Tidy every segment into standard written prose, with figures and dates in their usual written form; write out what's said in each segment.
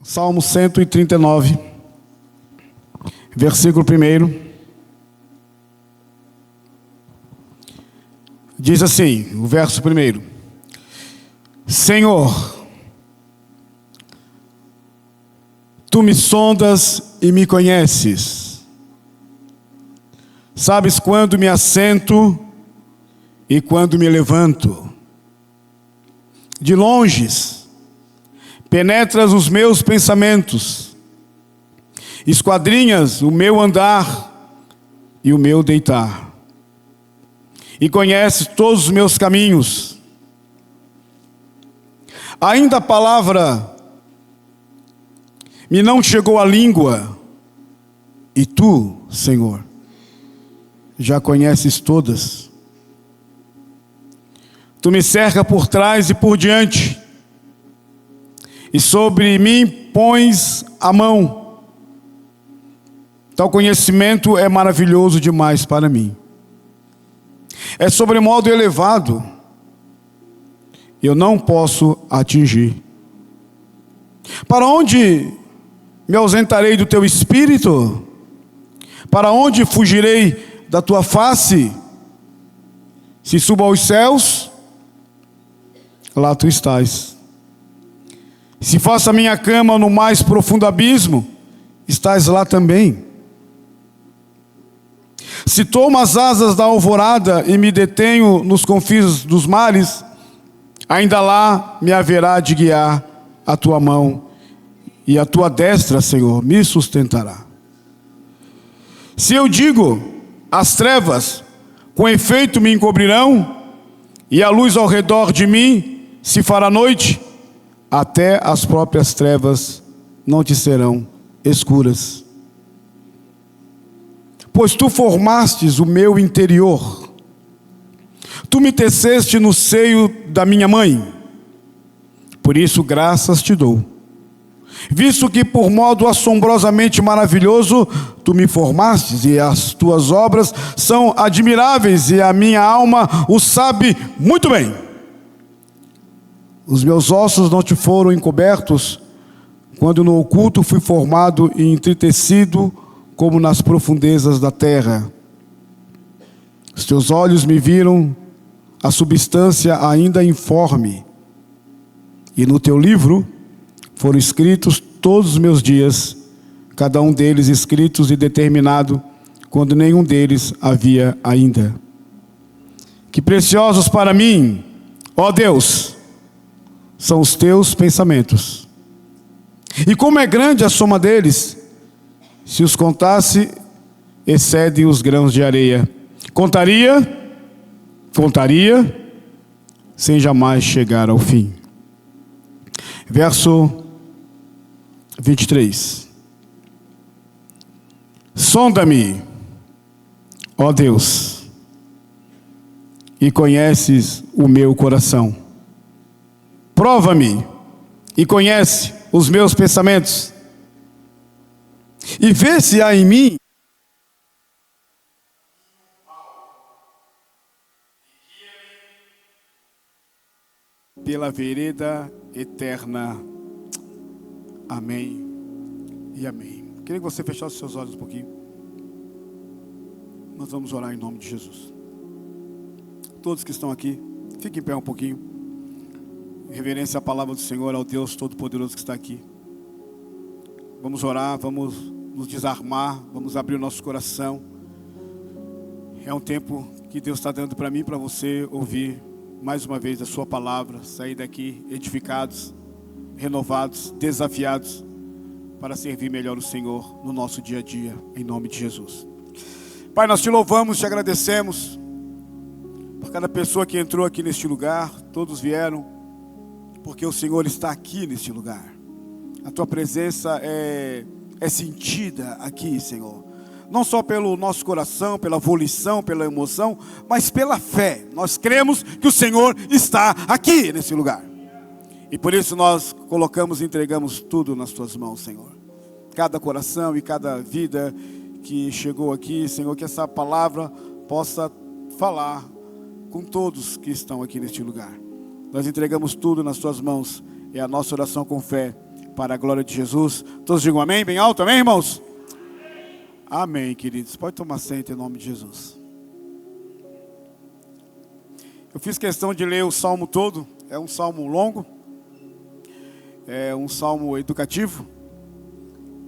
Salmo 139, versículo 1. Diz assim, o verso 1: Senhor, Tu me sondas e me conheces. Sabes quando me assento e quando me levanto. De longe penetras os meus pensamentos, esquadrinhas o meu andar e o meu deitar, e conheces todos os meus caminhos. Ainda a palavra me não chegou à língua, e Tu, Senhor, já conheces todas. Tu me cercas por trás e por diante, e sobre mim pões a mão. Tal conhecimento é maravilhoso demais para mim. É sobremodo elevado, eu não posso atingir. Para onde me ausentarei do Teu Espírito? Para onde fugirei da Tua face? Se subo aos céus, lá Tu estás. Se faço a minha cama no mais profundo abismo, estás lá também. Se tomo as asas da alvorada e me detenho nos confins dos mares, ainda lá me haverá de guiar a Tua mão, e a Tua destra, Senhor, me sustentará. Se eu digo, as trevas com efeito me encobrirão, e a luz ao redor de mim se fará noite, até as próprias trevas não te serão escuras. Pois Tu formastes o meu interior, Tu me teceste no seio da minha mãe, por isso graças Te dou. Visto que por modo assombrosamente maravilhoso Tu me formastes, e as Tuas obras são admiráveis, e a minha alma o sabe muito bem. Os meus ossos não te foram encobertos, quando no oculto fui formado e entretecido, como nas profundezas da terra. Os Teus olhos me viram a substância ainda informe, e no Teu livro foram escritos todos os meus dias, cada um deles escritos e determinado, quando nenhum deles havia ainda. Que preciosos para mim, ó Deus, são os Teus pensamentos, e como é grande a soma deles! Se os contasse, excedem os grãos de areia. Contaria, sem jamais chegar ao fim. Verso 23. Sonda-me, ó Deus, e conheces o meu coração. Prova-me e conhece os meus pensamentos, e vê se há em mim pela vereda eterna. Amém e amém. Queria que você fechasse seus olhos um pouquinho. Nós vamos orar em nome de Jesus. Todos que estão aqui, fiquem em pé um pouquinho. Em reverência à palavra do Senhor, ao Deus Todo-Poderoso que está aqui. Vamos orar, vamos nos desarmar, vamos abrir o nosso coração. É um tempo que Deus está dando para mim e para você ouvir mais uma vez a sua palavra, sair daqui edificados, renovados, desafiados, para servir melhor o Senhor no nosso dia a dia, em nome de Jesus. Pai, nós Te louvamos, Te agradecemos por cada pessoa que entrou aqui neste lugar. Todos vieram porque o Senhor está aqui neste lugar. A Tua presença é sentida aqui, Senhor. Não só pelo nosso coração, pela volição, pela emoção, mas pela fé. Nós cremos que o Senhor está aqui nesse lugar. E por isso nós colocamos e entregamos tudo nas Tuas mãos, Senhor. Cada coração e cada vida que chegou aqui, Senhor, que essa palavra possa falar com todos que estão aqui neste lugar. Nós entregamos tudo nas Tuas mãos. É a nossa oração com fé, para a glória de Jesus. Todos digam amém, bem alto, amém, irmãos? Amém, queridos. Pode tomar assento em nome de Jesus. Eu fiz questão de ler o salmo todo. É um salmo longo, é um salmo educativo,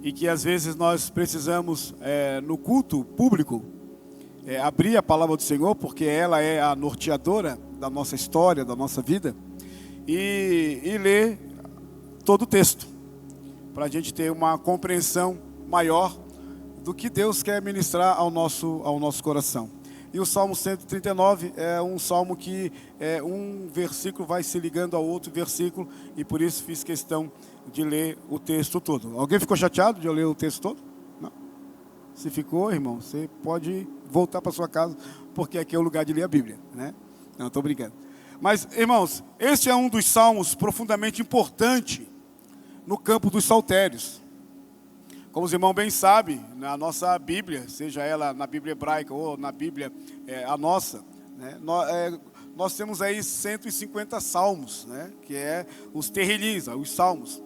e que às vezes nós precisamos, no culto público, abrir a palavra do Senhor, porque ela é a norteadora da nossa história, da nossa vida, e ler todo o texto, para a gente ter uma compreensão maior do que Deus quer ministrar ao nosso coração. E o Salmo 139 é um salmo que um versículo vai se ligando ao outro versículo, e por isso fiz questão de ler o texto todo. Alguém ficou chateado de eu ler o texto todo? Não. Se ficou, irmão, você pode voltar para sua casa, porque aqui é o lugar de ler a Bíblia, né? Não, estou brincando. Mas, irmãos, este é um dos salmos profundamente importante no campo dos saltérios. Como os irmãos bem sabem, na nossa Bíblia, seja ela na Bíblia hebraica ou na Bíblia a nossa, né, nós temos aí 150 salmos, né, que é os terrilis, os salmos.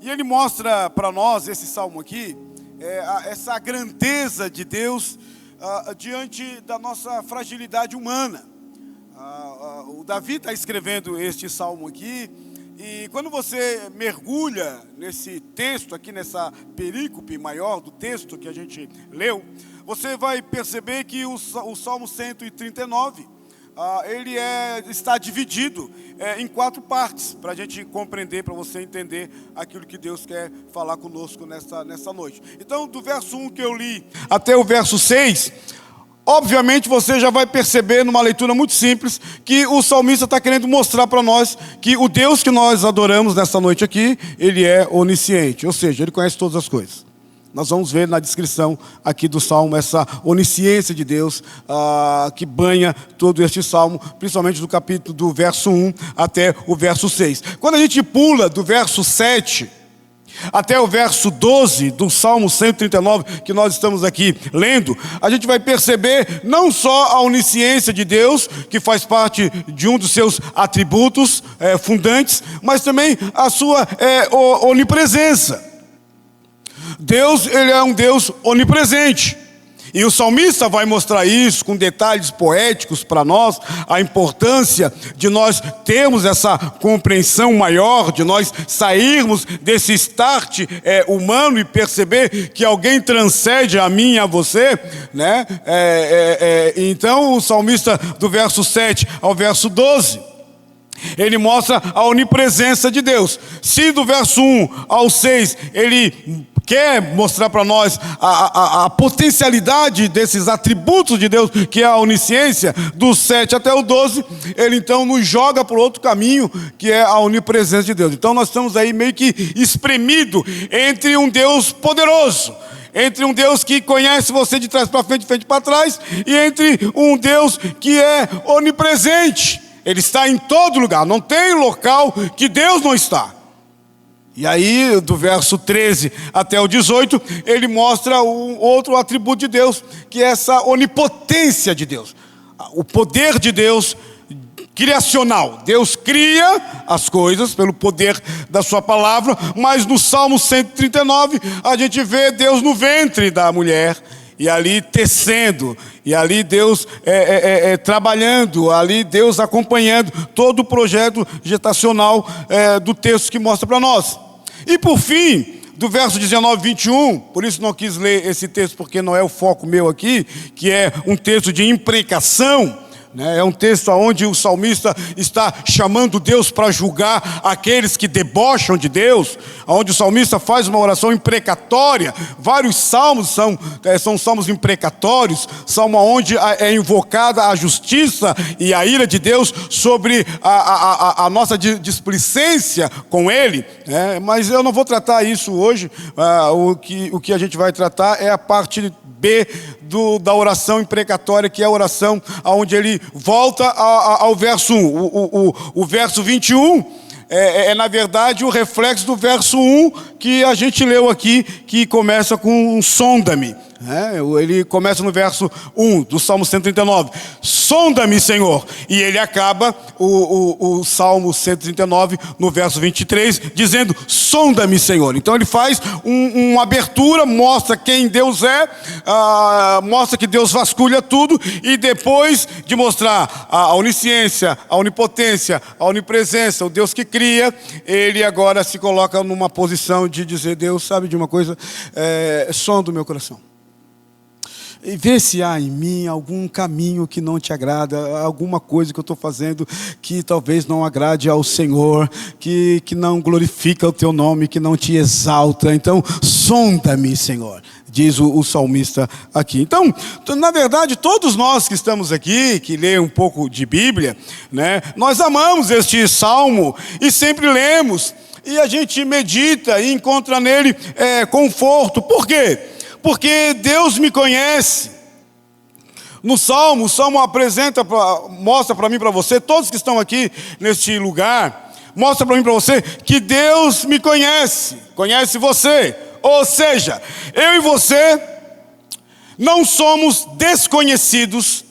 E ele mostra para nós, esse salmo aqui, essa grandeza de Deus diante da nossa fragilidade humana. O Davi está escrevendo este salmo aqui, e quando você mergulha nesse texto aqui, nessa perícope maior do texto que a gente leu, você vai perceber que o Salmo 139, ele está dividido em 4 partes, para a gente compreender, para você entender aquilo que Deus quer falar conosco nessa noite. Então, do verso 1 que eu li até o verso 6... obviamente você já vai perceber numa leitura muito simples que o salmista está querendo mostrar para nós que o Deus que nós adoramos nessa noite aqui, ele é onisciente, ou seja, ele conhece todas as coisas. Nós vamos ver na descrição aqui do salmo essa onisciência de Deus que banha todo este salmo, principalmente do verso 1 até o verso 6. Quando a gente pula do verso 7... até o verso 12 do Salmo 139, que nós estamos aqui lendo, a gente vai perceber não só a onisciência de Deus, que faz parte de um dos seus atributos fundantes, mas também a sua onipresença. Deus, ele é um Deus onipresente. E o salmista vai mostrar isso com detalhes poéticos para nós, a importância de nós termos essa compreensão maior, de nós sairmos desse start humano e perceber que alguém transcende a mim e a você, né? Então o salmista do verso 7 ao verso 12, ele mostra a onipresença de Deus. Se do verso 1 ao 6 ele quer mostrar para nós a potencialidade desses atributos de Deus, que é a onisciência, do 7 até o 12, ele então nos joga para o outro caminho, que é a onipresença de Deus. Então nós estamos aí meio que espremido entre um Deus poderoso, entre um Deus que conhece você de trás para frente, de frente para trás, e entre um Deus que é onipresente. Ele está em todo lugar, não tem local que Deus não está. E aí, do verso 13 até o 18, ele mostra um outro atributo de Deus, que é essa onipotência de Deus. O poder de Deus criacional. Deus cria as coisas pelo poder da sua palavra, mas no Salmo 139, a gente vê Deus no ventre da mulher, e ali tecendo, e ali Deus trabalhando, ali Deus acompanhando todo o projeto gestacional do texto que mostra para nós. E por fim, do verso 19 e 21, por isso não quis ler esse texto, porque não é o foco meu aqui, que é um texto de imprecação, né? É um texto onde o salmista está chamando Deus para julgar aqueles que debocham de Deus, onde o salmista faz uma oração imprecatória. Vários salmos são salmos imprecatórios, salmo onde é invocada a justiça e a ira de Deus sobre a nossa displicência com Ele, né? Mas eu não vou tratar isso hoje. O que a gente vai tratar é a parte B da oração imprecatória, que é a oração onde ele volta ao verso 1. O verso 21 na verdade, o reflexo do verso 1 que a gente leu aqui, que começa com sonda-me. Ele começa no verso 1 do Salmo 139. sonda-me, Senhor. E ele acaba o Salmo 139, no verso 23, dizendo, sonda-me, Senhor. Então ele faz uma abertura, mostra quem Deus é, mostra que Deus vasculha tudo, e depois de mostrar a onisciência, a onipotência, a onipresença, o Deus que cria, ele agora se coloca numa posição de dizer, Deus, sabe de uma coisa, sonda o meu coração. E vê se há em mim algum caminho que não te agrada, alguma coisa que eu estou fazendo que talvez não agrade ao Senhor, que não glorifica o teu nome, que não te exalta. Então, sonda-me, Senhor, diz o salmista aqui. Então, na verdade, todos nós que estamos aqui, que lê um pouco de Bíblia, né, nós amamos este salmo e sempre lemos, e a gente medita e encontra nele conforto. Por quê? Porque Deus me conhece. No Salmo, o Salmo mostra para mim e para você, todos que estão aqui neste lugar, mostra para mim e para você que Deus me conhece, conhece você. Ou seja, eu e você não somos desconhecidos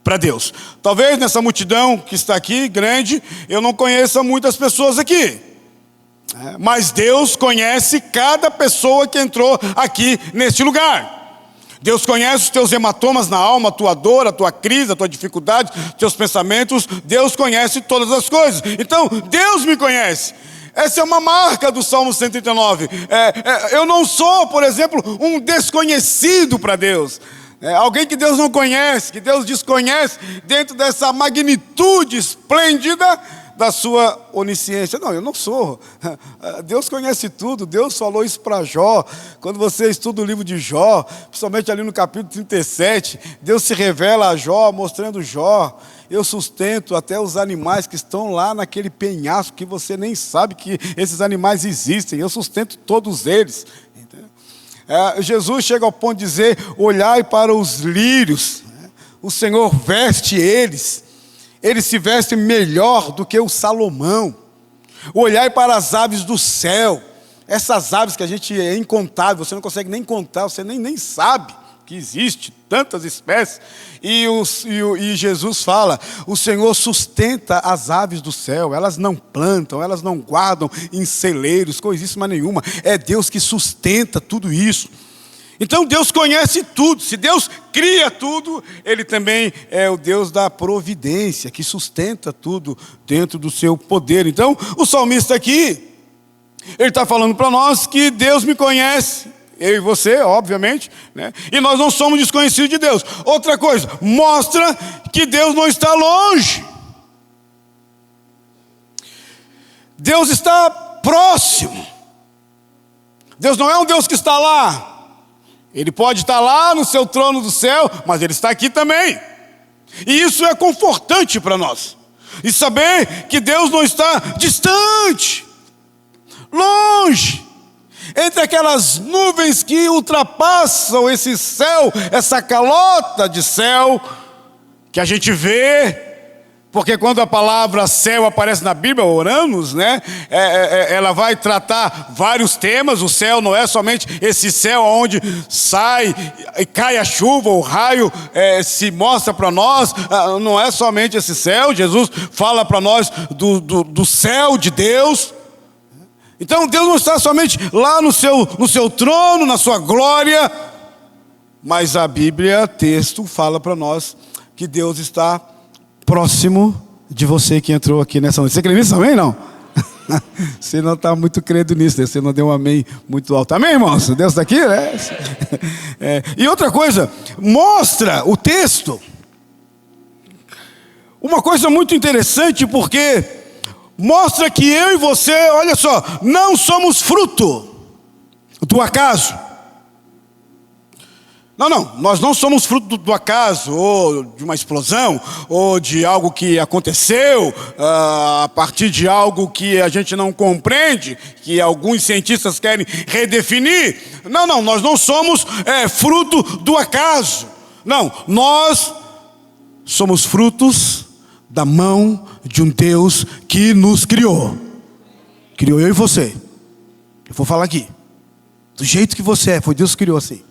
para Deus. Talvez nessa multidão que está aqui, grande, eu não conheça muitas pessoas aqui. Mas Deus conhece cada pessoa que entrou aqui neste lugar. Deus conhece os teus hematomas na alma, a tua dor, a tua crise, a tua dificuldade, os teus pensamentos. Deus conhece todas as coisas. Então, Deus me conhece. Essa é uma marca do Salmo 139. Eu não sou, por exemplo, um desconhecido para Deus. Alguém que Deus não conhece, que Deus desconhece dentro dessa magnitude esplêndida da sua onisciência. Não, eu não sou. Deus conhece tudo. Deus falou isso para Jó. Quando você estuda o livro de Jó, principalmente ali no capítulo 37, Deus se revela a Jó, mostrando Jó, eu sustento até os animais que estão lá naquele penhasco que você nem sabe que esses animais existem. Eu sustento todos eles. Jesus chega ao ponto de dizer, olhai para os lírios, o Senhor veste eles. Eles se vestem melhor do que o Salomão. Olhai para as aves do céu. Essas aves que a gente é incontável, você não consegue nem contar, você nem sabe que existe tantas espécies. E Jesus fala, o Senhor sustenta as aves do céu. Elas não plantam, elas não guardam em celeiros, coisíssima nenhuma. É Deus que sustenta tudo isso. Então Deus conhece tudo. Se Deus cria tudo, Ele também é o Deus da providência, que sustenta tudo dentro do seu poder. Então o salmista aqui, ele está falando para nós que Deus me conhece, eu e você, obviamente, né? E nós não somos desconhecidos de Deus. Outra coisa, mostra que Deus não está longe. Deus está próximo. Deus não é um Deus que está lá. Ele pode estar lá no seu trono do céu, mas Ele está aqui também. E isso é confortante para nós. E saber que Deus não está distante, longe, entre aquelas nuvens que ultrapassam esse céu, essa calota de céu que a gente vê. Porque quando a palavra céu aparece na Bíblia, Oranos, né? Ela vai tratar vários temas. O céu não é somente esse céu onde sai e cai a chuva, o raio se mostra para nós. Não é somente esse céu. Jesus fala para nós do céu de Deus. Então Deus não está somente lá no seu trono, na sua glória. Mas a Bíblia, texto, fala para nós que Deus está próximo de você que entrou aqui nessa noite. Você crê nisso, amém? Não? Você não está muito crendo nisso, né? Você não deu um amém muito alto. Amém, irmãos? Deus está aqui, né? E outra coisa, mostra o texto uma coisa muito interessante, porque mostra que eu e você, olha só, não somos fruto do acaso. Não, nós não somos fruto do acaso, ou de uma explosão, ou de algo que aconteceu a partir de algo que a gente não compreende, que alguns cientistas querem redefinir. Não, nós não somos fruto do acaso. Não, nós somos frutos da mão de um Deus que nos criou. Criou eu e você. Eu vou falar aqui. Do jeito que você é, foi Deus que criou assim.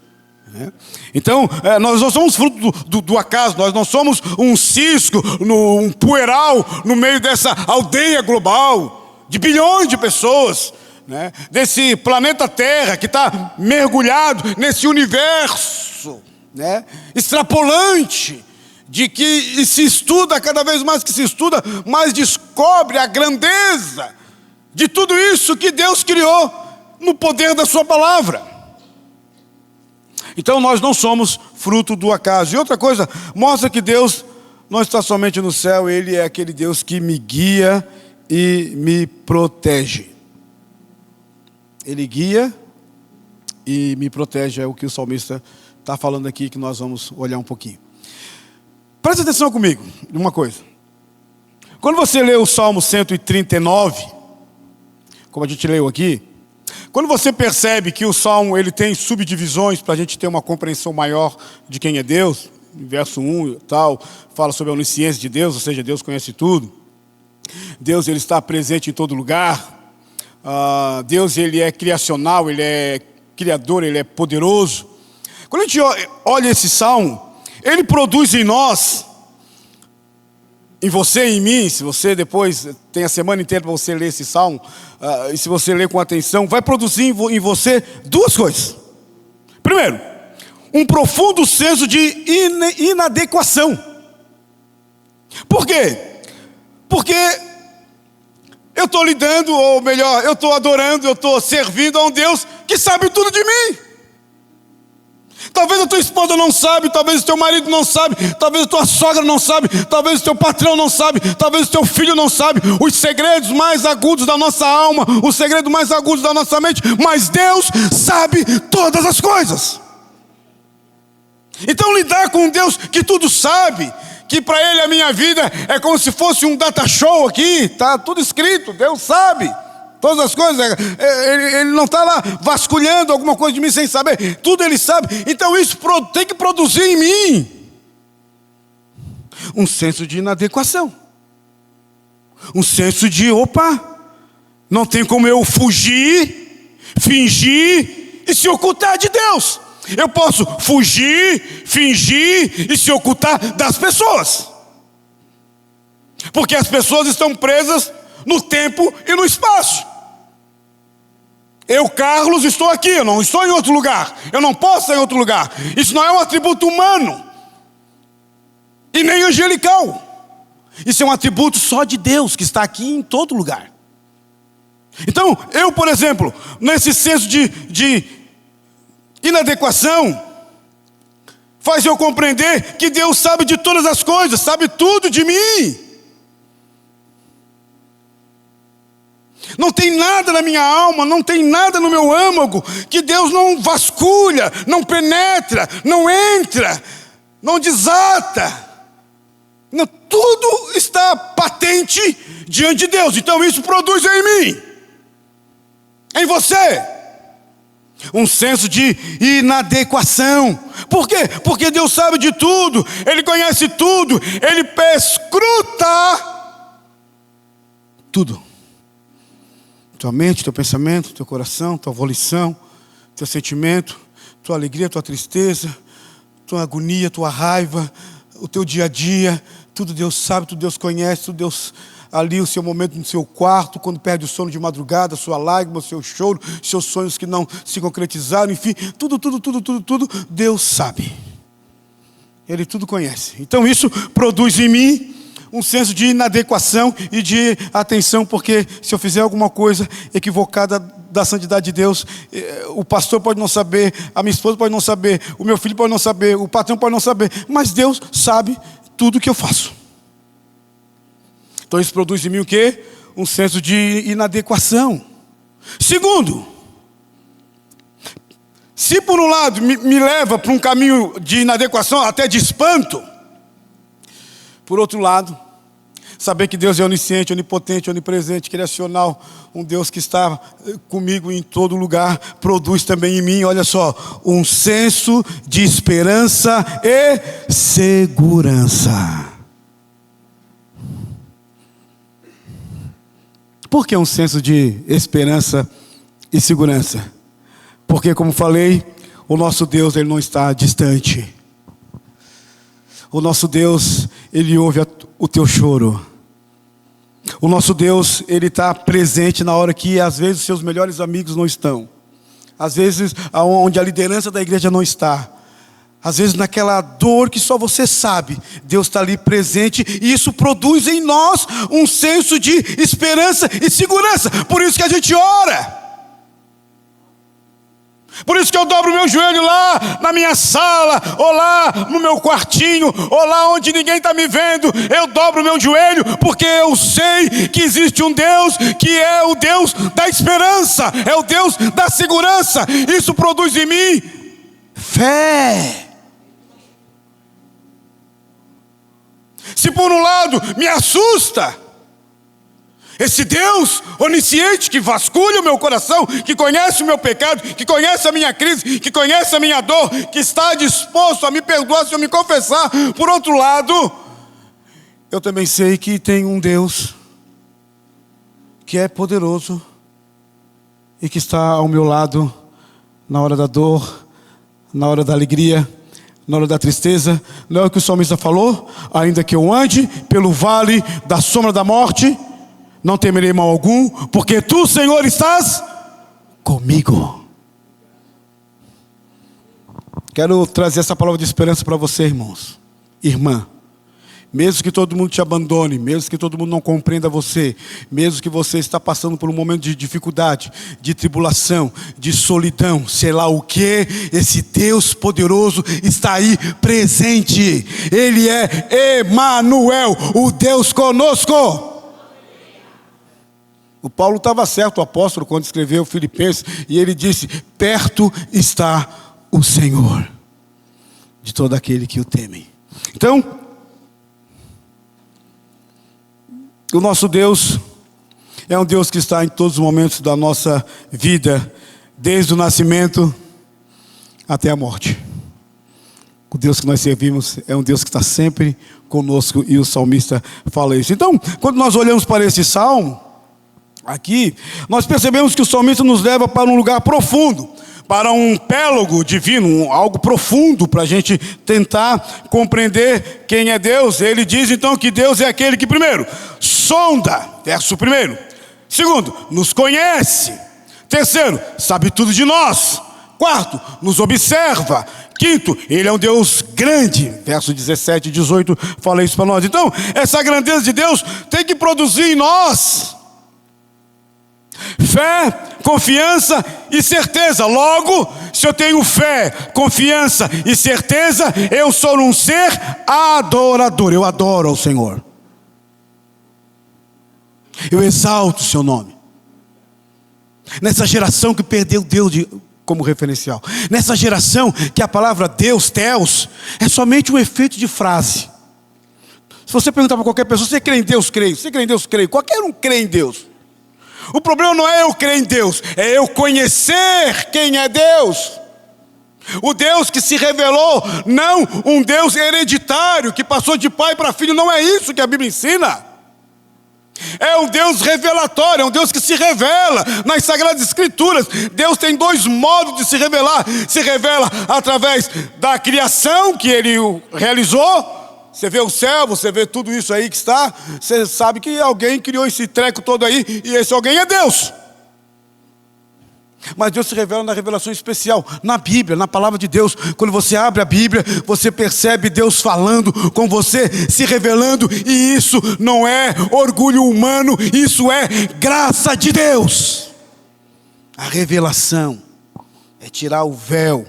Então, nós não somos fruto do acaso, nós não somos um cisco, um poeiral no meio dessa aldeia global, de bilhões de pessoas, né? Desse planeta Terra que está mergulhado nesse universo, né? Extrapolante, de que se estuda, cada vez mais que se estuda, mais descobre a grandeza de tudo isso que Deus criou no poder da sua palavra. Então nós não somos fruto do acaso. E outra coisa, mostra que Deus não está somente no céu, Ele é aquele Deus que me guia e me protege. Ele guia e me protege, é o que o salmista está falando aqui, que nós vamos olhar um pouquinho. Presta atenção comigo, uma coisa. Quando você lê o Salmo 139, como a gente leu aqui, quando você percebe que o Salmo ele tem subdivisões para a gente ter uma compreensão maior de quem é Deus, verso 1 e tal, fala sobre a onisciência de Deus, ou seja, Deus conhece tudo. Deus ele está presente em todo lugar. Deus ele é criacional, ele é criador, ele é poderoso. Quando a gente olha esse Salmo, ele produz em nós, em você e em mim, se você depois tem a semana inteira para você ler esse Salmo, e se você ler com atenção, vai produzir em você duas coisas. Primeiro, um profundo senso de inadequação. Por quê? Porque eu estou lidando, ou melhor, eu estou adorando, eu estou servindo a um Deus que sabe tudo de mim. Talvez a tua esposa não sabe, talvez o teu marido não sabe, talvez a tua sogra não sabe, talvez o teu patrão não sabe, talvez o teu filho não sabe, os segredos mais agudos da nossa alma, os segredos mais agudos da nossa mente, mas Deus sabe todas as coisas. Então lidar com um Deus que tudo sabe, que para Ele a minha vida é como se fosse um data show aqui, está tudo escrito, Deus sabe todas as coisas, ele não está lá vasculhando alguma coisa de mim sem saber, tudo Ele sabe. Então isso tem que produzir em mim um senso de inadequação, um senso de não tem como eu fugir, fingir e se ocultar de Deus. Eu posso fugir, fingir e se ocultar das pessoas, porque as pessoas estão presas no tempo e no espaço. Eu, Carlos, estou aqui, eu não estou em outro lugar, eu não posso estar em outro lugar. Isso não é um atributo humano e nem angelical. Isso é um atributo só de Deus, que está aqui em todo lugar. Então, eu, por exemplo, nesse senso de inadequação, faz eu compreender que Deus sabe de todas as coisas, sabe tudo de mim. Não tem nada na minha alma, não tem nada no meu âmago que Deus não vasculha, não penetra, não entra, não desata. Não, tudo está patente diante de Deus. Então isso produz em mim, em você, um senso de inadequação. Por quê? Porque Deus sabe de tudo, Ele conhece tudo, Ele perscruta tudo. Tua mente, teu pensamento, teu coração, tua volição, teu sentimento, tua alegria, tua tristeza, tua agonia, tua raiva, o teu dia a dia, tudo Deus sabe, tudo Deus conhece, tudo Deus ali, o seu momento no seu quarto, quando perde o sono de madrugada, sua lágrima, o seu choro, seus sonhos que não se concretizaram, enfim, tudo, Deus sabe. Ele tudo conhece. Então isso produz em mim um senso de inadequação e de atenção, porque se eu fizer alguma coisa equivocada da santidade de Deus, o pastor pode não saber, a minha esposa pode não saber, o meu filho pode não saber, o patrão pode não saber, mas Deus sabe tudo o que eu faço. Então isso produz em mim o quê? Um senso de inadequação. Segundo, se por um lado me leva para um caminho de inadequação, até de espanto, por outro lado, saber que Deus é onisciente, onipotente, onipresente, criacional, um Deus que está comigo em todo lugar, produz também em mim, olha só, um senso de esperança e segurança. Por que um senso de esperança e segurança? Porque, como falei, O nosso Deus, Ele não está distante. O nosso Deus, Ele ouve o teu choro. O nosso Deus, Ele está presente na hora que às vezes os seus melhores amigos não estão. Às vezes onde a liderança da igreja não está. Às vezes naquela dor que só você sabe, Deus está ali presente. E isso produz em nós um senso de esperança e segurança. Por isso que a gente ora. Por isso que eu dobro meu joelho lá na minha sala, ou lá no meu quartinho, ou lá onde ninguém está me vendo. Eu dobro meu joelho porque eu sei que existe um Deus que é o Deus da esperança, é o Deus da segurança. Isso produz em mim fé. Se por um lado me assusta esse Deus onisciente que vasculha o meu coração, que conhece o meu pecado, que conhece a minha crise, que conhece a minha dor, que está disposto a me perdoar se eu me confessar. Por outro lado, eu também sei que tem um Deus que é poderoso e que está ao meu lado na hora da dor, na hora da alegria, na hora da tristeza. Não é o que o salmista falou? Ainda que eu ande pelo vale da sombra da morte, não temerei mal algum, porque tu, Senhor, estás comigo. Quero trazer essa palavra de esperança para você, irmãos. Irmã, mesmo que todo mundo te abandone, mesmo que todo mundo não compreenda você, mesmo que você está passando por um momento de dificuldade, de tribulação, de solidão, sei lá o que, esse Deus poderoso está aí presente. Ele é Emanuel, o Deus conosco. O Paulo estava certo, o apóstolo, quando escreveu Filipenses, e ele disse: perto está o Senhor de todo aquele que o teme. Então, o nosso Deus é um Deus que está em todos os momentos da nossa vida, desde o nascimento até a morte. O Deus que nós servimos é um Deus que está sempre conosco, e o salmista fala isso. Então, quando nós olhamos para esse salmo aqui, nós percebemos que o salmista nos leva para um lugar profundo, para um pélago divino, algo profundo, para a gente tentar compreender quem é Deus. Ele diz então que Deus é aquele que, primeiro, sonda, verso primeiro. Segundo, nos conhece. Terceiro, sabe tudo de nós. Quarto, nos observa. Quinto, Ele é um Deus grande. Verso 17 e 18 fala isso para nós. Então, essa grandeza de Deus tem que produzir em nós fé, confiança e certeza. Logo, se eu tenho fé, confiança e certeza, eu sou um ser adorador. Eu adoro ao Senhor. Eu exalto o seu nome. Nessa geração que perdeu Deus como referencial. Nessa geração que a palavra Deus, Theos, é somente um efeito de frase. Se você perguntar para qualquer pessoa: você crê em Deus? Creio. Você crê em Deus? Creio. Qualquer um crê em Deus. O problema não é eu crer em Deus, é eu conhecer quem é Deus. O Deus que se revelou, não um Deus hereditário que passou de pai para filho. Não é isso que a Bíblia ensina. É um Deus revelatório, é um Deus que se revela nas Sagradas Escrituras. Deus tem dois modos de se revelar. Se revela através da criação que Ele realizou. Você vê o céu, você vê tudo isso aí que está, você sabe que alguém criou esse treco todo aí, e esse alguém é Deus. Mas Deus se revela na revelação especial, na Bíblia, na palavra de Deus. Quando você abre a Bíblia, você percebe Deus falando com você, se revelando. E isso não é orgulho humano, isso é graça de Deus. A revelação é tirar o véu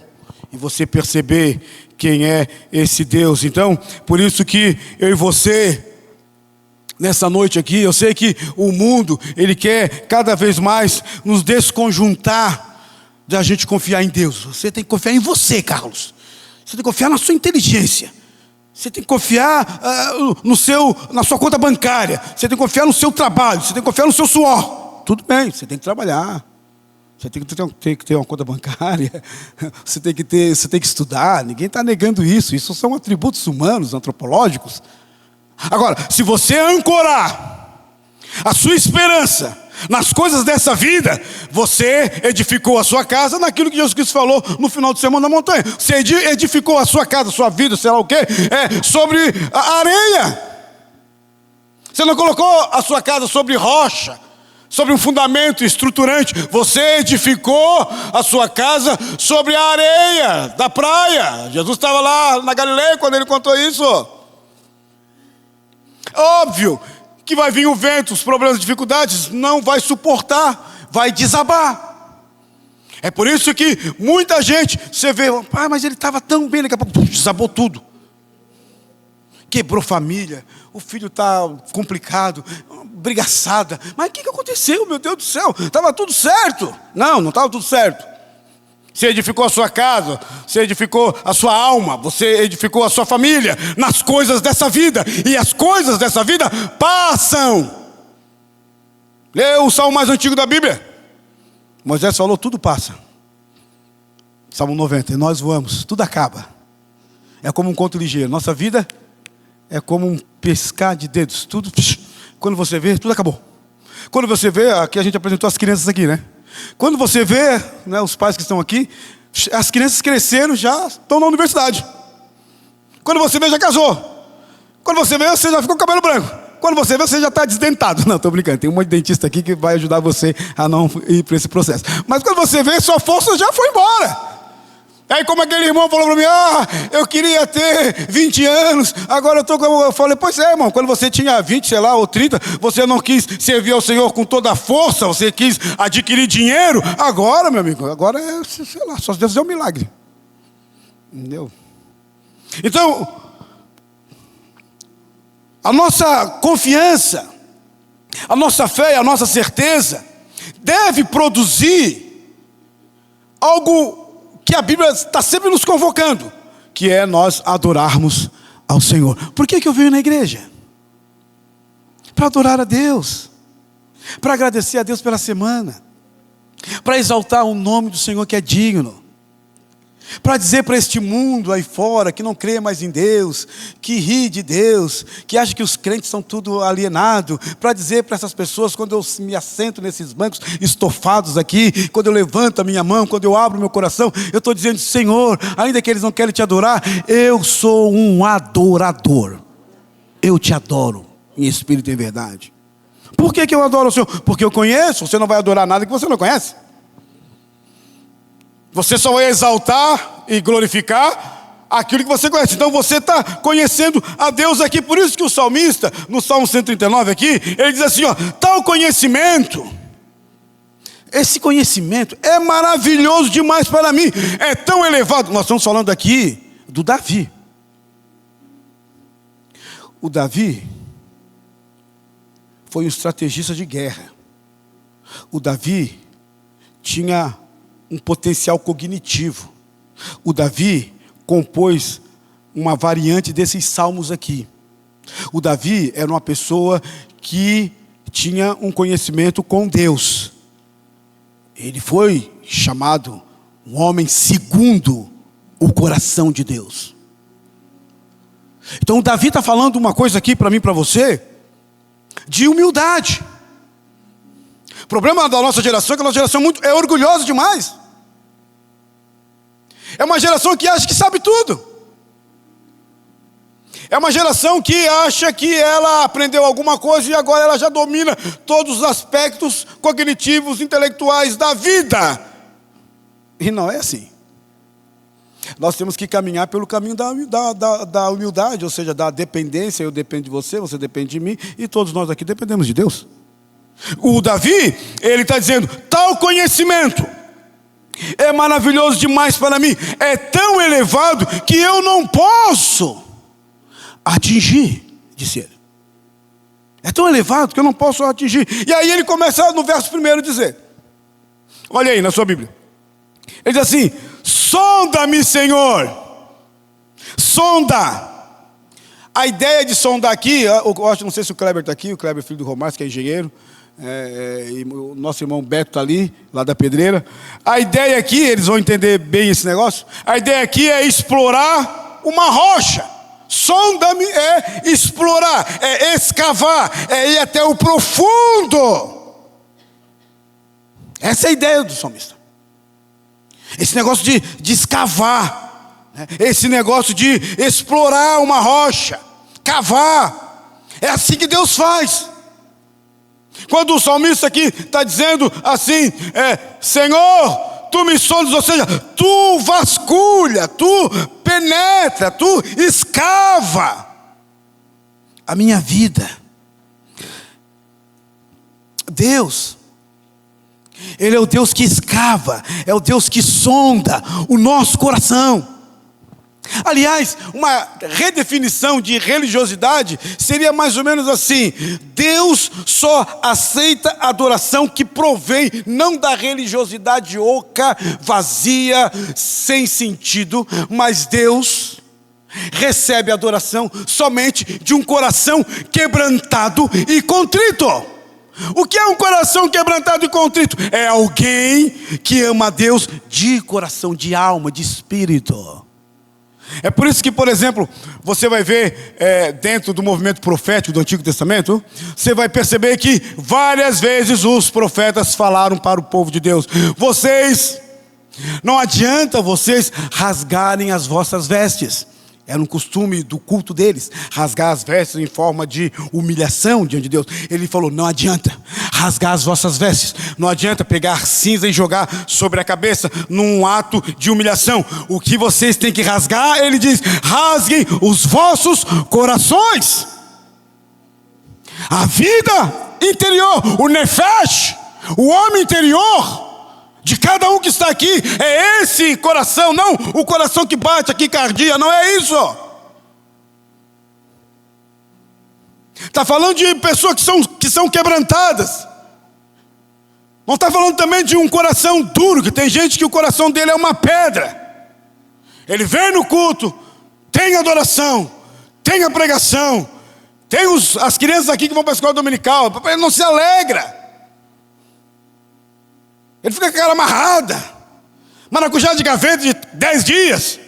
e você perceber quem é esse Deus. Então, por isso que eu e você, nessa noite aqui, eu sei que o mundo, ele quer cada vez mais nos desconjuntar da gente confiar em Deus. Você tem que confiar em você, Carlos. Você tem que confiar na sua inteligência. Você tem que confiar na sua conta bancária. Você tem que confiar no seu trabalho. Você tem que confiar no seu suor. Tudo bem, você tem que trabalhar. Você tem que ter uma conta bancária. Você tem que estudar. Ninguém está negando isso. Isso são atributos humanos, antropológicos. Agora, se você ancorar a sua esperança nas coisas dessa vida. Você edificou a sua casa naquilo que Jesus Cristo falou no final do Sermão da Montanha. Você edificou a sua casa, a sua vida, sei lá o quê, sobre a areia. Você não colocou a sua casa sobre rocha, sobre um fundamento estruturante. Você edificou a sua casa sobre a areia da praia. Jesus estava lá na Galileia quando ele contou isso. Óbvio que vai vir o vento, os problemas, dificuldades, não vai suportar, vai desabar. É por isso que muita gente, você vê, mas ele estava tão bem, daqui a pouco desabou tudo. Quebrou família, o filho está complicado, brigaçada. Mas o que aconteceu, meu Deus do céu? Estava tudo certo. Não estava tudo certo. Você edificou a sua casa, você edificou a sua alma, você edificou a sua família nas coisas dessa vida. E as coisas dessa vida passam. Lê o salmo mais antigo da Bíblia. Moisés falou, tudo passa. Salmo 90, e nós voamos, tudo acaba. É como um conto ligeiro. Nossa vida é como um piscar de dedos. Tudo, quando você vê, tudo acabou. Quando você vê, aqui a gente apresentou as crianças aqui, né? Quando você vê, né, os pais que estão aqui, as crianças cresceram, já estão na universidade. Quando você vê, já casou. Quando você vê, você já ficou com o cabelo branco. Quando você vê, você já está desdentado. Não, estou brincando, tem um monte de dentista aqui que vai ajudar você a não ir para esse processo. Mas quando você vê, sua força já foi embora. Aí como aquele irmão falou para mim, eu queria ter 20 anos, agora eu falei, pois é, irmão, quando você tinha 20, sei lá, ou 30, você não quis servir ao Senhor com toda a força, você quis adquirir dinheiro, agora, meu amigo, agora é, sei lá, só Deus é um milagre. Entendeu? Então, a nossa confiança, a nossa fé, a nossa certeza, deve produzir algo que a Bíblia está sempre nos convocando, que é nós adorarmos ao Senhor. Por que eu venho na igreja? Para adorar a Deus, para agradecer a Deus pela semana, para exaltar o nome do Senhor que é digno, para dizer para este mundo aí fora que não crê mais em Deus, que ri de Deus, que acha que os crentes são tudo alienado, para dizer para essas pessoas, quando eu me assento nesses bancos estofados aqui, quando eu levanto a minha mão, quando eu abro meu coração, eu estou dizendo, Senhor, ainda que eles não querem te adorar, eu sou um adorador, eu te adoro em espírito e em verdade. Por que eu adoro o Senhor? Porque eu conheço. Você não vai adorar nada que você não conhece. Você só vai exaltar e glorificar aquilo que você conhece. Então você está conhecendo a Deus aqui. Por isso que o salmista, no Salmo 139 aqui, ele diz assim, tal conhecimento, esse conhecimento é maravilhoso demais para mim, é tão elevado. Nós estamos falando aqui do Davi. O Davi foi um estrategista de guerra. O Davi tinha um potencial cognitivo. O Davi compôs uma variante desses salmos aqui. O Davi era uma pessoa que tinha um conhecimento com Deus. Ele foi chamado um homem segundo o coração de Deus. Então o Davi está falando uma coisa aqui para mim e para você, de humildade. O problema da nossa geração é que a nossa geração é orgulhosa demais. É uma geração que acha que sabe tudo. É uma geração que acha que ela aprendeu alguma coisa e agora ela já domina todos os aspectos cognitivos, intelectuais da vida. E não é assim. Nós temos que caminhar pelo caminho da humildade, ou seja, da dependência. Eu dependo de você, você depende de mim, e todos nós aqui dependemos de Deus. O Davi, ele está dizendo, tal conhecimento é maravilhoso demais para mim, é tão elevado que eu não posso atingir, disse ele. É tão elevado que eu não posso atingir. E aí ele começa no verso 1 a dizer, olha aí na sua Bíblia, ele diz assim, sonda-me, Senhor, sonda. A ideia de sondar aqui, eu acho, não sei se o Kleber está aqui, o Kleber filho do Romário, que é engenheiro, e o nosso irmão Beto está ali, lá da Pedreira. A ideia aqui, eles vão entender bem esse negócio, a ideia aqui é explorar uma rocha. Sonda-me é explorar, é escavar, é ir até o profundo. Essa é a ideia do salmista. Esse negócio de escavar, né? Esse negócio de explorar uma rocha, cavar. É assim que Deus faz. Quando o salmista aqui está dizendo assim, Senhor, tu me sondas, ou seja, tu vasculha, tu penetra, tu escava a minha vida. Deus, Ele é o Deus que escava, é o Deus que sonda o nosso coração. Aliás, uma redefinição de religiosidade seria mais ou menos assim: Deus só aceita adoração que provém não da religiosidade oca, vazia, sem sentido, mas Deus recebe adoração somente de um coração quebrantado e contrito. O que é um coração quebrantado e contrito? É alguém que ama a Deus de coração, de alma, de espírito. É por isso que, por exemplo, você vai ver dentro do movimento profético do Antigo Testamento, você vai perceber que várias vezes os profetas falaram para o povo de Deus: não adianta vocês rasgarem as vossas vestes. Era um costume do culto deles, rasgar as vestes em forma de humilhação diante de Deus. Ele falou: não adianta rasgar as vossas vestes, não adianta pegar cinza e jogar sobre a cabeça num ato de humilhação. O que vocês têm que rasgar, ele diz: rasguem os vossos corações. A vida interior, o nefesh, o homem interior de cada um que está aqui, é esse coração, não o coração que bate aqui, cardia, não é isso. Está falando de pessoas que são quebrantadas. Não está falando também de um coração duro, que tem gente que o coração dele é uma pedra. Ele vem no culto, tem adoração, tem a pregação, tem as crianças aqui que vão para a escola dominical, ele não se alegra. Ele fica com a cara amarrada, maracujá de gaveta de 10 dias.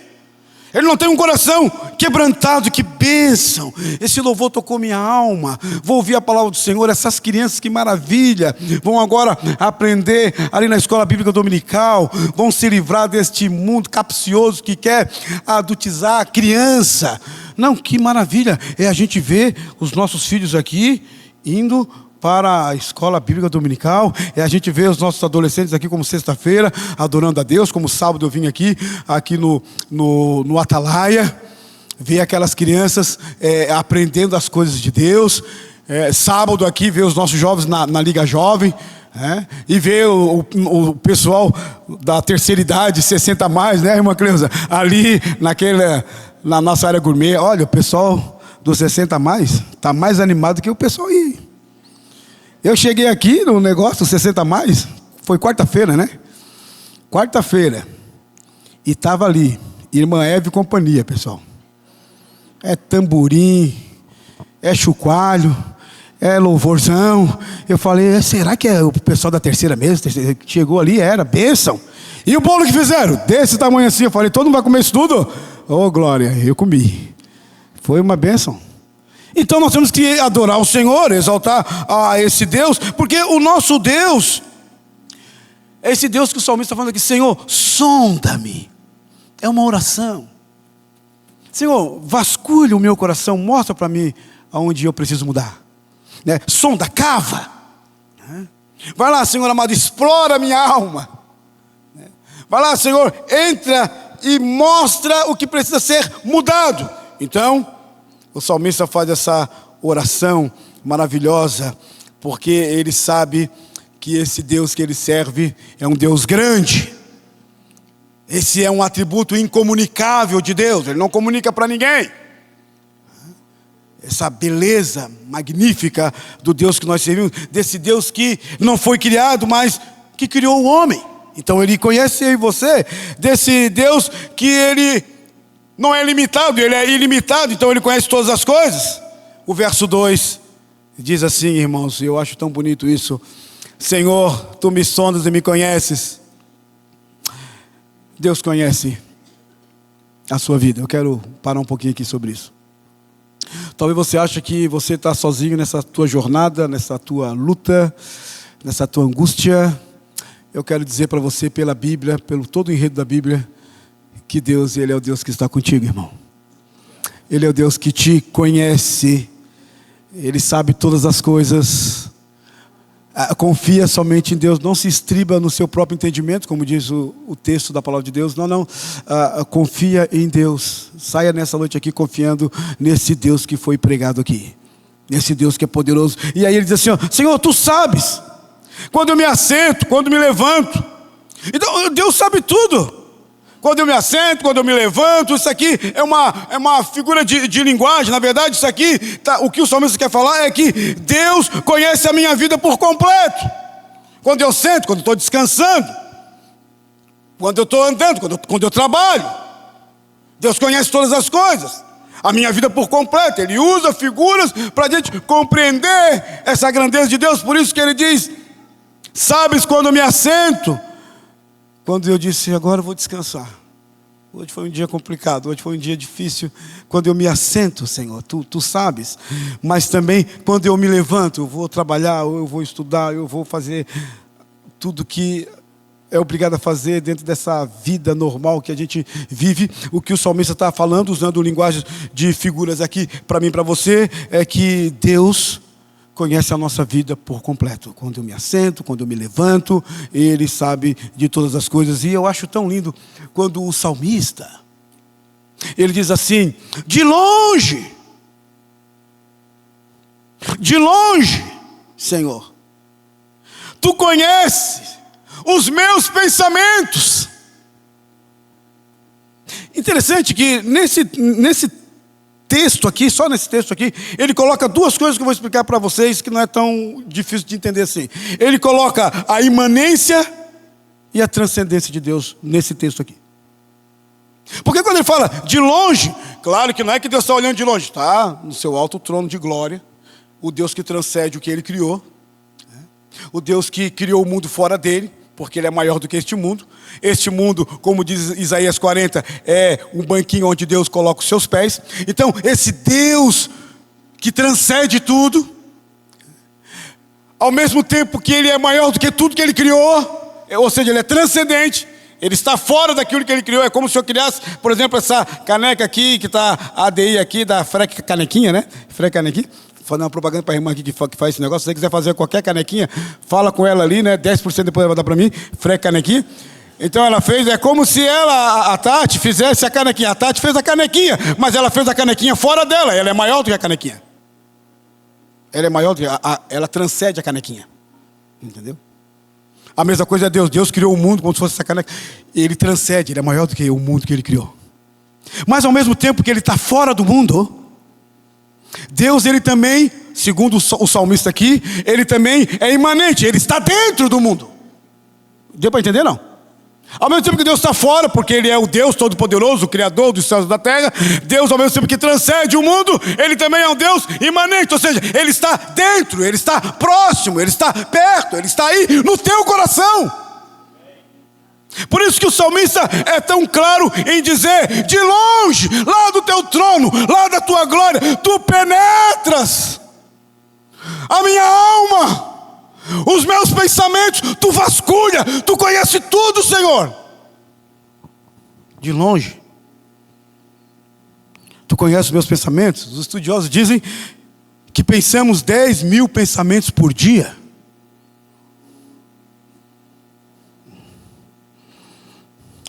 Ele não tem um coração quebrantado. Que bênção, esse louvor tocou minha alma, vou ouvir a palavra do Senhor. Essas crianças, que maravilha, vão agora aprender ali na escola bíblica dominical, vão se livrar deste mundo capcioso que quer adultizar a criança. Não, que maravilha é a gente ver os nossos filhos aqui indo para a escola bíblica dominical, a gente vê os nossos adolescentes aqui como sexta-feira, adorando a Deus, como sábado eu vim aqui no Atalaia, ver aquelas crianças aprendendo as coisas de Deus, sábado aqui ver os nossos jovens na Liga Jovem, e ver o pessoal da terceira idade, 60 a mais, né, irmã Cleusa, ali na nossa área gourmet. Olha, o pessoal dos 60 a mais está mais animado que o pessoal aí. Eu cheguei aqui no negócio 60 a mais, foi quarta-feira, né? Quarta-feira. E estava ali, irmã Eva e companhia, pessoal. É tamborim, é chocalho, é louvorzão. Eu falei: será que é o pessoal da terceira mesmo? Chegou ali, era bênção. E o bolo que fizeram? Desse tamanho assim. Eu falei: todo mundo vai comer isso tudo? Oh, glória, eu comi. Foi uma bênção. Então nós temos que adorar o Senhor, exaltar a esse Deus, porque o nosso Deus é esse Deus que o salmista está falando aqui: Senhor, sonda-me. É uma oração. Senhor, vasculha o meu coração, mostra para mim aonde eu preciso mudar, né? Sonda, cava, né? Vai lá, Senhor amado, explora a minha alma, né? Vai lá, Senhor, entra e mostra o que precisa ser mudado. Então o salmista faz essa oração maravilhosa, porque ele sabe que esse Deus que ele serve é um Deus grande. Esse é um atributo incomunicável de Deus, ele não comunica para ninguém. Essa beleza magnífica do Deus que nós servimos, desse Deus que não foi criado, mas que criou o homem. Então ele conhece eu e você, desse Deus que ele não é limitado, ele é ilimitado, então ele conhece todas as coisas. O verso 2 diz assim, irmãos, eu acho tão bonito isso: Senhor, tu me sondas e me conheces. Deus conhece a sua vida. Eu quero parar um pouquinho aqui sobre isso. Talvez você ache que você está sozinho nessa tua jornada, nessa tua luta, nessa tua angústia, eu quero dizer para você, pela Bíblia, pelo todo o enredo da Bíblia, que Deus, Ele é o Deus que está contigo, irmão. Ele é o Deus que te conhece. Ele sabe todas as coisas. Confia somente em Deus. Não se estriba no seu próprio entendimento, como diz o texto da palavra de Deus. Não. Confia em Deus. Saia nessa noite aqui confiando nesse Deus que foi pregado aqui. Nesse Deus que é poderoso. E aí ele diz assim, ó, Senhor, Tu sabes quando eu me assento, quando me levanto. Então Deus sabe tudo. Quando eu me assento, quando eu me levanto. Isso aqui é uma figura de linguagem. Na verdade, isso aqui, o que o salmista quer falar é que Deus conhece a minha vida por completo. Quando eu sento, quando eu estou descansando, quando eu estou andando, quando eu trabalho, Deus conhece todas as coisas, a minha vida por completo. Ele usa figuras para a gente compreender essa grandeza de Deus. Por isso que ele diz, sabes quando eu me assento. Quando eu disse, agora eu vou descansar. Hoje foi um dia complicado, hoje foi um dia difícil. Quando eu me assento, Senhor, Tu sabes. Mas também quando eu me levanto, eu vou trabalhar, eu vou estudar, eu vou fazer tudo que é obrigado a fazer dentro dessa vida normal que a gente vive. O que o salmista está falando, usando linguagem de figuras aqui para mim e para você, é que Deus conhece a nossa vida por completo. Quando eu me assento, quando eu me levanto, Ele sabe de todas as coisas. E eu acho tão lindo quando o salmista, ele diz assim, de longe, Senhor, Tu conheces os meus pensamentos. Interessante que nesse texto aqui, só nesse texto aqui, ele coloca duas coisas que eu vou explicar para vocês, que não é tão difícil de entender assim. Ele coloca a imanência e a transcendência de Deus nesse texto aqui. Porque quando ele fala de longe, claro que não é que Deus está olhando de longe, está no seu alto trono de glória, o Deus que transcende o que Ele criou, o Deus que criou o mundo fora dele, porque Ele é maior do que este mundo. Este mundo, como diz Isaías 40, é um banquinho onde Deus coloca os seus pés. Então, esse Deus que transcende tudo, ao mesmo tempo que Ele é maior do que tudo que Ele criou, ou seja, Ele é transcendente, Ele está fora daquilo que Ele criou. É como se eu criasse, por exemplo, essa caneca aqui, que está a ADI aqui, da Freca Canequinha, né? Freca Canequinha. Fazer uma propaganda para a irmã aqui que faz esse negócio. Se você quiser fazer qualquer canequinha, fala com ela ali, né? 10% depois ela vai dar para mim. Freca Canequinha. Então ela fez, é como se ela, a Tati, fizesse a canequinha. A Tati fez a canequinha, mas ela fez a canequinha fora dela. Ela é maior do que a canequinha. Ela é maior do que ela transcende a canequinha. Entendeu? A mesma coisa é Deus. Deus criou o mundo como se fosse essa caneca. Ele transcende, Ele é maior do que o mundo que Ele criou. Mas ao mesmo tempo que Ele está fora do mundo, Deus, Ele também, segundo o salmista aqui, Ele também é imanente, Ele está dentro do mundo. Deu para entender, não? Ao mesmo tempo que Deus está fora, porque Ele é o Deus Todo-Poderoso, o Criador dos céus e da terra, Deus, ao mesmo tempo que transcende o mundo, Ele também é um Deus imanente, ou seja, Ele está dentro, Ele está próximo, Ele está perto, Ele está aí no teu coração. Por isso que o salmista é tão claro em dizer, de longe, lá do teu trono, lá da tua glória, Tu penetras a minha alma, os meus pensamentos, Tu vasculha, Tu conhece tudo, Senhor. De longe, Tu conheces os meus pensamentos. Os estudiosos dizem que pensamos 10.000 pensamentos por dia.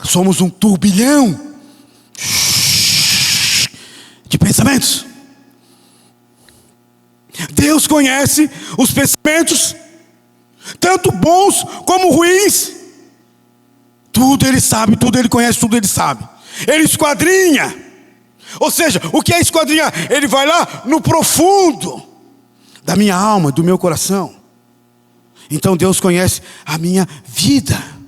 Somos um turbilhão de pensamentos. Deus conhece os pensamentos, tanto bons como ruins. Tudo Ele sabe, tudo Ele conhece, tudo Ele sabe. Ele esquadrinha. Ou seja, o que é esquadrinhar? Ele vai lá no profundo da minha alma, do meu coração. Então Deus conhece a minha vida.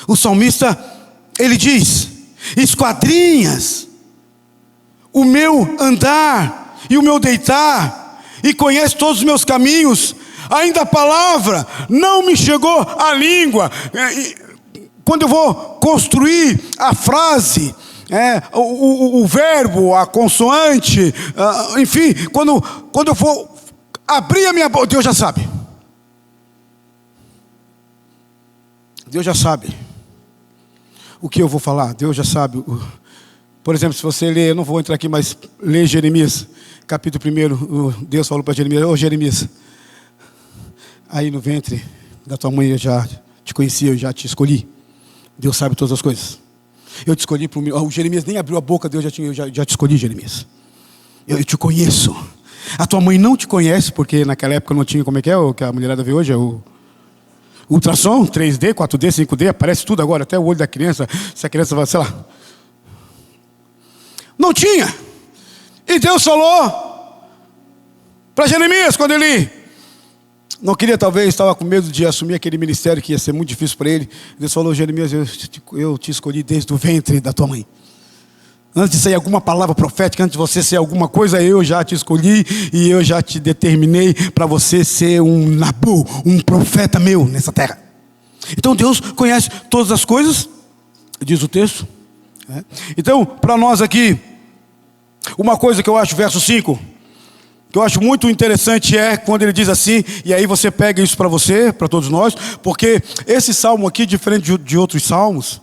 O salmista, ele diz, esquadrinhas o meu andar e o meu deitar, e conhece todos os meus caminhos. Ainda a palavra não me chegou à língua. Quando eu vou construir a frase, o verbo, a consoante, enfim, quando eu for abrir a minha boca, Deus já sabe. Deus já sabe o que eu vou falar. Deus já sabe. Por exemplo, se você ler, eu não vou entrar aqui, mas ler Jeremias, capítulo 1, Deus falou para Jeremias: ô Jeremias, aí no ventre da tua mãe eu já te conhecia, eu já te escolhi. Deus sabe todas as coisas. Eu te escolhi para o Jeremias nem abriu a boca, Deus eu já te escolhi, Jeremias. Eu te conheço. A tua mãe não te conhece, porque naquela época não tinha, como é o que a mulherada vê hoje, é o ultrassom, 3D, 4D, 5D, aparece tudo agora, até o olho da criança, se a criança vai, sei lá. Não tinha. E Deus falou para Jeremias, quando ele não queria, talvez, estava com medo de assumir aquele ministério que ia ser muito difícil para ele. Deus falou: Jeremias, eu te escolhi desde o ventre da tua mãe. Antes de sair alguma palavra profética, antes de você ser alguma coisa, eu já te escolhi e eu já te determinei para você ser um Nabu, um profeta meu nessa terra. Então Deus conhece todas as coisas, diz o texto. Então, para nós aqui, uma coisa que eu acho, verso 5, que eu acho muito interessante é quando ele diz assim, e aí você pega isso para você, para todos nós, porque esse salmo aqui, diferente de outros salmos,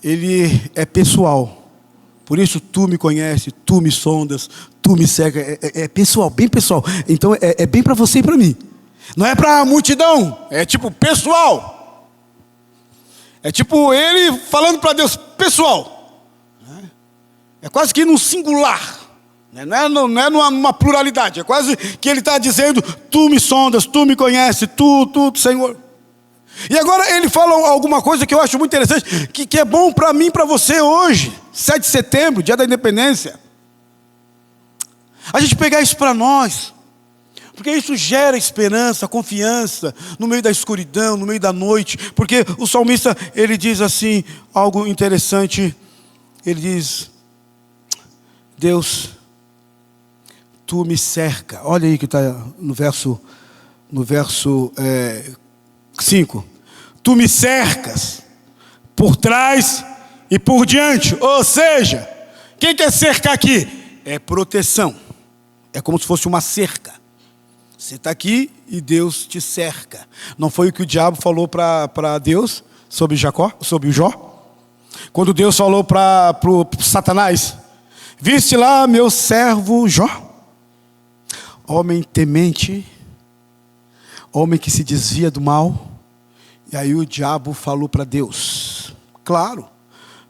ele é pessoal. Por isso tu me conheces, tu me sondas, tu me cega. É pessoal, bem pessoal. Então é bem para você e para mim. Não é para a multidão, é tipo pessoal. É tipo ele falando para Deus, pessoal. É quase que num singular. Não é numa pluralidade. É quase que ele está dizendo: tu me sondas, tu me conheces, tu, Senhor. E agora ele fala alguma coisa que eu acho muito interessante, que é bom para mim e para você hoje, 7 de setembro, dia da independência. A gente pegar isso para nós, porque isso gera esperança, confiança, no meio da escuridão, no meio da noite. Porque o salmista, ele diz assim, algo interessante. Ele diz: Deus, tu me cerca. Olha aí que está no verso 5. Tu me cercas por trás e por diante. Ou seja, quem quer cercar aqui? É proteção. É como se fosse uma cerca. Você está aqui e Deus te cerca. Não foi o que o diabo falou para Deus sobre Jacó, sobre o Jó? Quando Deus falou para Satanás: viste lá meu servo Jó, homem temente, homem que se desvia do mal. E aí o diabo falou para Deus: claro,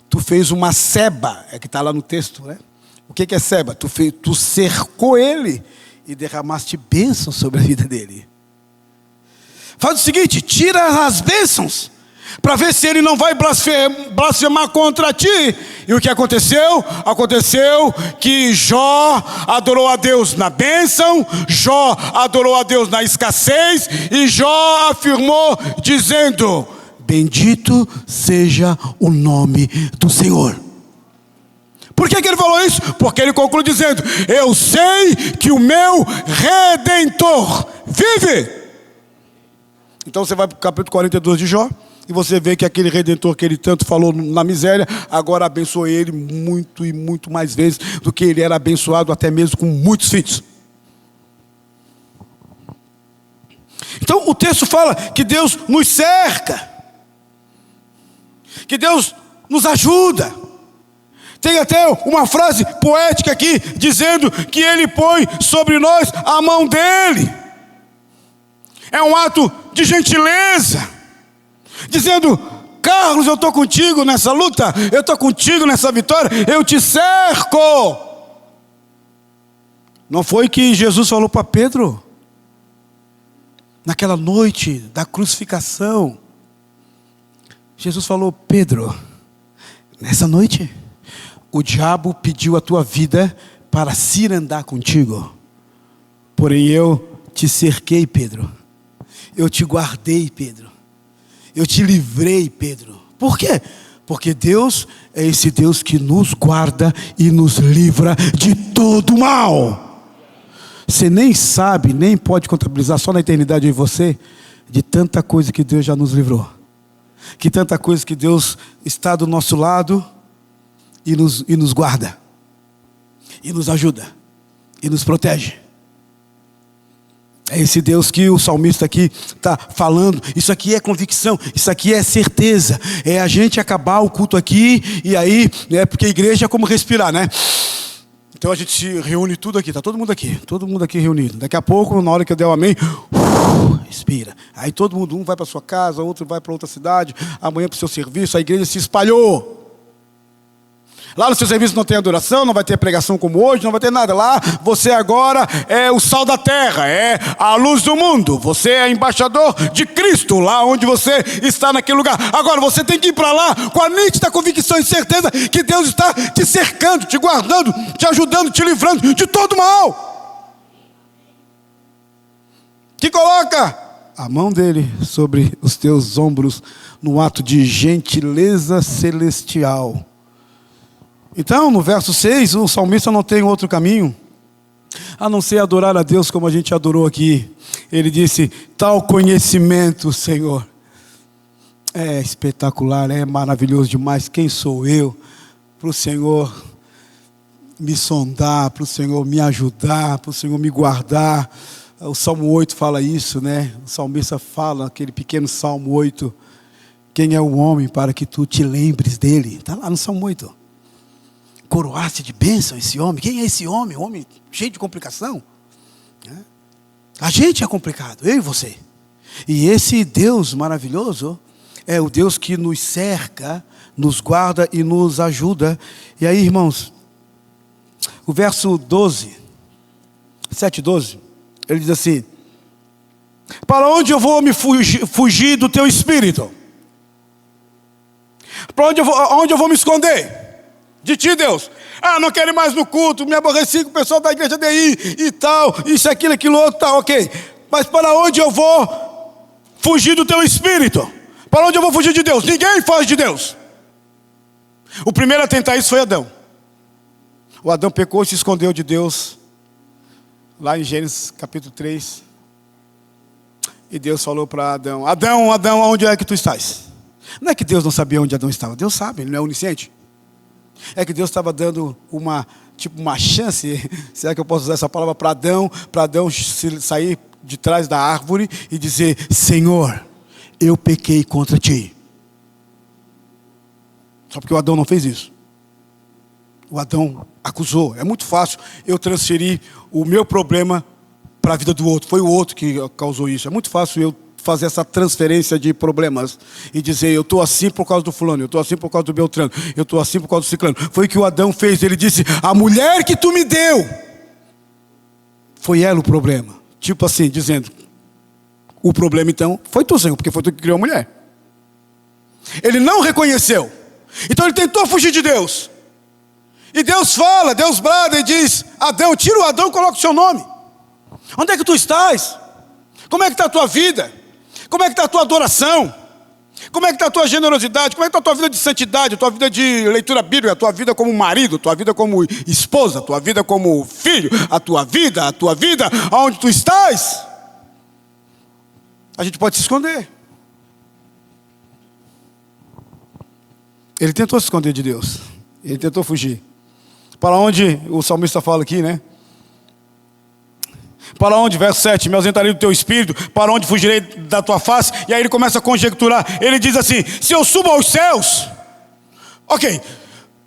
tu fez uma seba, é que está lá no texto, né? O que é seba? Tu cercou ele e derramaste bênçãos sobre a vida dele. Faz o seguinte: tira as bênçãos, para ver se ele não vai blasfemar contra ti. E o que aconteceu? Aconteceu que Jó adorou a Deus na bênção, Jó adorou a Deus na escassez, e Jó afirmou dizendo: bendito seja o nome do Senhor. Por que ele falou isso? Porque ele conclui dizendo: eu sei que o meu Redentor vive. Então você vai para o capítulo 42 de Jó, e você vê que aquele Redentor que ele tanto falou na miséria, agora abençoou ele muito e muito mais vezes do que ele era abençoado, até mesmo com muitos filhos. Então o texto fala que Deus nos cerca, que Deus nos ajuda. Tem até uma frase poética aqui, dizendo que Ele põe sobre nós a mão dEle. É um ato de gentileza, dizendo: Carlos, eu estou contigo nessa luta, eu estou contigo nessa vitória, eu te cerco. Não foi que Jesus falou para Pedro, naquela noite da crucificação? Jesus falou: Pedro, nessa noite, o diabo pediu a tua vida para se andar contigo, porém eu te cerquei, Pedro. Eu te guardei, Pedro. Eu te livrei, Pedro. Por quê? Porque Deus é esse Deus que nos guarda e nos livra de todo mal. Você nem sabe, nem pode contabilizar só na eternidade em você, de tanta coisa que Deus já nos livrou. Que tanta coisa que Deus está do nosso lado e nos guarda, e nos ajuda, e nos protege. É esse Deus que o salmista aqui está falando. Isso aqui é convicção, isso aqui é certeza. É a gente acabar o culto aqui e aí, porque a igreja é como respirar, né? Então a gente se reúne tudo aqui, está todo mundo aqui reunido. Daqui a pouco, na hora que eu der o amém, expira. Aí todo mundo, um vai para sua casa, outro vai para outra cidade, amanhã para o seu serviço, a igreja se espalhou. Lá no seu serviço não tem adoração, não vai ter pregação como hoje, não vai ter nada. Lá você agora é o sal da terra, é a luz do mundo. Você é embaixador de Cristo, lá onde você está naquele lugar. Agora você tem que ir para lá com a nítida convicção e certeza que Deus está te cercando, te guardando, te ajudando, te livrando de todo mal. Que coloca a mão dele sobre os teus ombros no ato de gentileza celestial. Então, no verso 6, o salmista não tem outro caminho a não ser adorar a Deus como a gente adorou aqui. Ele disse: tal conhecimento, Senhor, é espetacular, é maravilhoso demais. Quem sou eu para o Senhor me sondar, para o Senhor me ajudar, para o Senhor me guardar? O Salmo 8 fala isso, né? O salmista fala, aquele pequeno Salmo 8, quem é o homem para que tu te lembres dele? Está lá no Salmo 8. Coroaste de bênção esse homem. Quem é esse homem? Um homem cheio de complicação. A gente é complicado, eu e você. E esse Deus maravilhoso é o Deus que nos cerca, nos guarda e nos ajuda. E aí, irmãos, o verso 12, 7:12, ele diz assim: para onde eu vou me fugir do teu espírito? Para onde eu vou me esconder de ti, Deus? Não quero ir mais no culto, me aborreci com o pessoal da igreja DI e tal, isso, aquilo outro, tal, ok. Mas para onde eu vou fugir do teu espírito? Para onde eu vou fugir de Deus? Ninguém foge de Deus. O primeiro a tentar isso foi Adão. O Adão pecou e se escondeu de Deus, lá em Gênesis capítulo 3. E Deus falou para Adão: Adão, Adão, onde é que tu estás? Não é que Deus não sabia onde Adão estava, Deus sabe, ele não é onisciente. É que Deus estava dando uma chance, se é que eu posso usar essa palavra, para Adão sair de trás da árvore e dizer: Senhor, eu pequei contra ti. Só porque o Adão não fez isso. O Adão acusou. É muito fácil eu transferir o meu problema para a vida do outro. Foi o outro que causou isso. É muito fácil eu fazer essa transferência de problemas e dizer: eu estou assim por causa do fulano, eu estou assim por causa do Beltrano, eu estou assim por causa do ciclano. Foi o que o Adão fez. Ele disse: a mulher que tu me deu, foi ela o problema. Tipo assim, dizendo: o problema então foi tu, Senhor, porque foi tu que criou a mulher. Ele não reconheceu. Então ele tentou fugir de Deus. E Deus fala, Deus brada e diz: Adão, tira o Adão e coloca o seu nome. Onde é que tu estás? Como é que está a tua vida? Como é que está a tua adoração? Como é que está a tua generosidade? Como é que está a tua vida de santidade? A tua vida de leitura bíblica? A tua vida como marido? A tua vida como esposa? A tua vida como filho? A tua vida? Aonde tu estás? A gente pode se esconder. Ele tentou se esconder de Deus. Ele tentou fugir. Para onde o salmista fala aqui, né? Para onde, verso 7, me ausentarei do teu espírito, para onde fugirei da tua face? E aí ele começa a conjecturar. Ele diz assim: se eu subo aos céus, ok,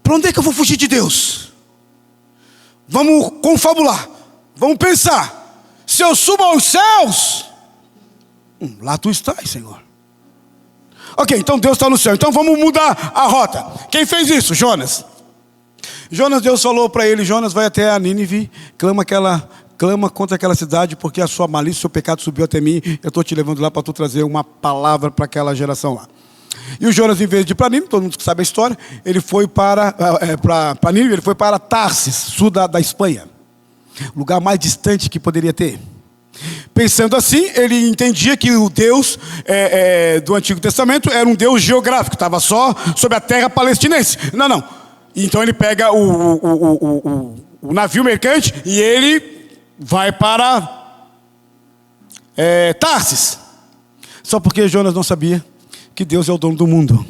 para onde é que eu vou fugir de Deus? Vamos confabular, vamos pensar. Se eu subo aos céus, lá tu estás, Senhor. Ok, então Deus está no céu, então vamos mudar a rota. Quem fez isso? Jonas. Deus falou para ele: Jonas, vai até a Nínive, clama contra aquela cidade, porque a sua malícia, o seu pecado subiu até mim. Eu estou te levando lá para tu trazer uma palavra para aquela geração lá. E o Jonas, em vez de ir para Nínive, todo mundo que sabe a história, ele foi para Nínive, ele foi para Tarsis, sul da Espanha, lugar mais distante que poderia ter. Pensando assim, ele entendia que o Deus do Antigo Testamento era um Deus geográfico, estava só sobre a terra palestinense. Não. Então ele pega o navio mercante e ele vai para Tarsis. Só porque Jonas não sabia que Deus é o dono do mundo,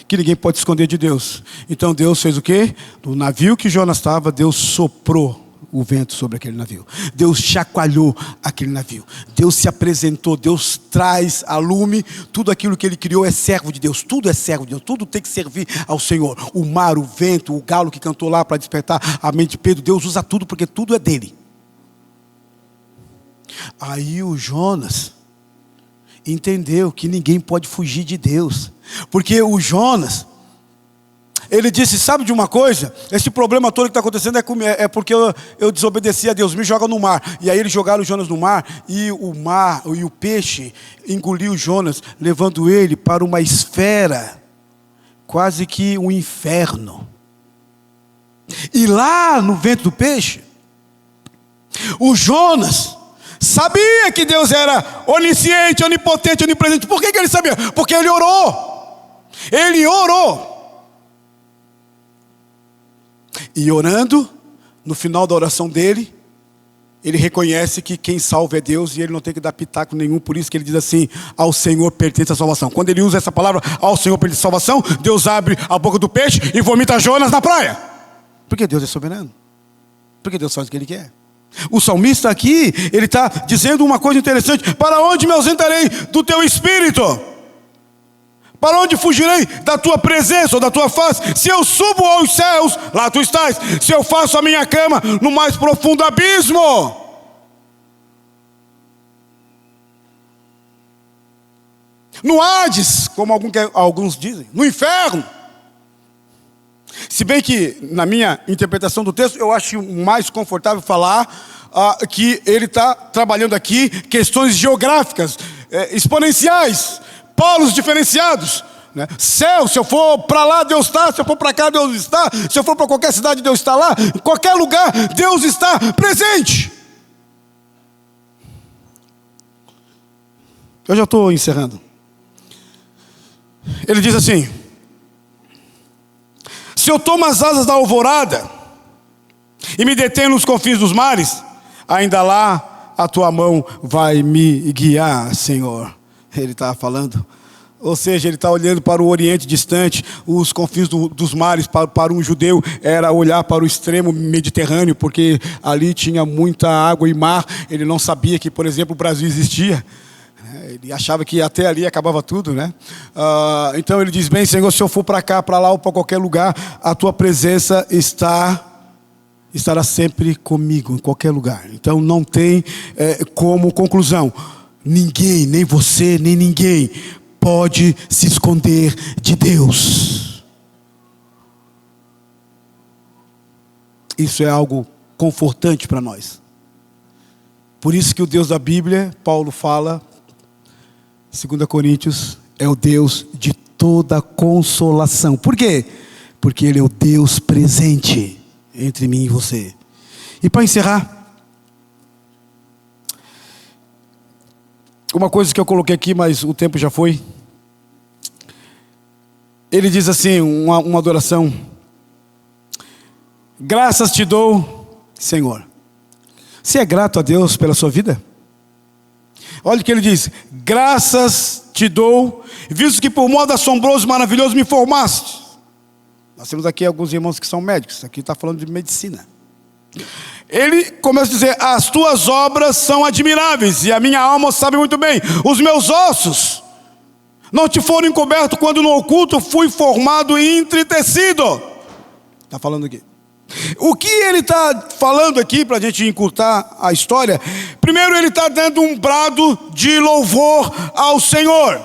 que ninguém pode se esconder de Deus. Então Deus fez o quê? No navio que Jonas estava, Deus soprou o vento sobre aquele navio. Deus chacoalhou aquele navio. Deus se apresentou. Deus traz a lume. Tudo aquilo que Ele criou é servo de Deus. Tudo é servo de Deus. Tudo tem que servir ao Senhor. O mar, o vento, o galo que cantou lá para despertar a mente de Pedro. Deus usa tudo porque tudo é dele. Aí o Jonas entendeu que ninguém pode fugir de Deus. Porque o Jonas, ele disse, sabe de uma coisa? Esse problema todo que está acontecendo é porque eu desobedeci a Deus, me joga no mar. E aí eles jogaram o Jonas no mar, e o peixe engoliu Jonas, levando ele para uma esfera, quase que um inferno. E lá no ventre do peixe, o Jonas sabia que Deus era onisciente, onipotente, onipresente. Por que ele sabia? Porque ele orou. Ele orou. E orando, no final da oração dele, ele reconhece que quem salva é Deus e ele não tem que dar pitaco nenhum. Por isso que ele diz assim, ao Senhor pertence a salvação. Quando ele usa essa palavra, ao Senhor pertence a salvação, Deus abre a boca do peixe e vomita Jonas na praia. Porque Deus é soberano. Porque Deus faz o que Ele quer. O salmista aqui, ele está dizendo uma coisa interessante. Para onde me ausentarei do teu espírito? Para onde fugirei da tua presença ou da tua face? Se eu subo aos céus, lá tu estás. Se eu faço a minha cama no mais profundo abismo, no Hades, como alguns dizem, no inferno. Se bem que, na minha interpretação do texto, eu acho mais confortável falar que ele está trabalhando aqui questões geográficas, exponenciais, polos diferenciados. Né? Céu, se eu for para lá, Deus está. Se eu for para cá, Deus está. Se eu for para qualquer cidade, Deus está lá. Em qualquer lugar, Deus está presente. Eu já estou encerrando. Ele diz assim: se eu tomo as asas da alvorada e me detenho nos confins dos mares, ainda lá a tua mão vai me guiar, Senhor. Ele está falando, ou seja, ele está olhando para o Oriente distante. Os confins dos mares para um judeu era olhar para o extremo Mediterrâneo, porque ali tinha muita água e mar. Ele não sabia que, por exemplo, o Brasil existia. Ele achava que até ali acabava tudo, né? Então ele diz, bem, Senhor, se eu for para cá, para lá ou para qualquer lugar, a tua presença estará sempre comigo, em qualquer lugar. Então não tem como conclusão. Ninguém, nem você, nem ninguém pode se esconder de Deus. Isso é algo confortante para nós. Por isso que o Deus da Bíblia, Paulo fala, 2 Coríntios, é o Deus de toda consolação. Por quê? Porque Ele é o Deus presente entre mim e você. E para encerrar, uma coisa que eu coloquei aqui, mas o tempo já foi. Ele diz assim, uma adoração: graças te dou, Senhor. Você é grato a Deus pela sua vida? Olha o que ele diz: graças te dou, visto que por modo assombroso e maravilhoso me formaste. Nós temos aqui alguns irmãos que são médicos. Aqui está falando de medicina. Ele começa a dizer: as tuas obras são admiráveis, e a minha alma sabe muito bem. Os meus ossos não te foram encobertos, quando no oculto fui formado e entretecido. Está falando aqui. O que ele está falando aqui, para a gente encurtar a história? Primeiro, ele está dando um brado de louvor ao Senhor.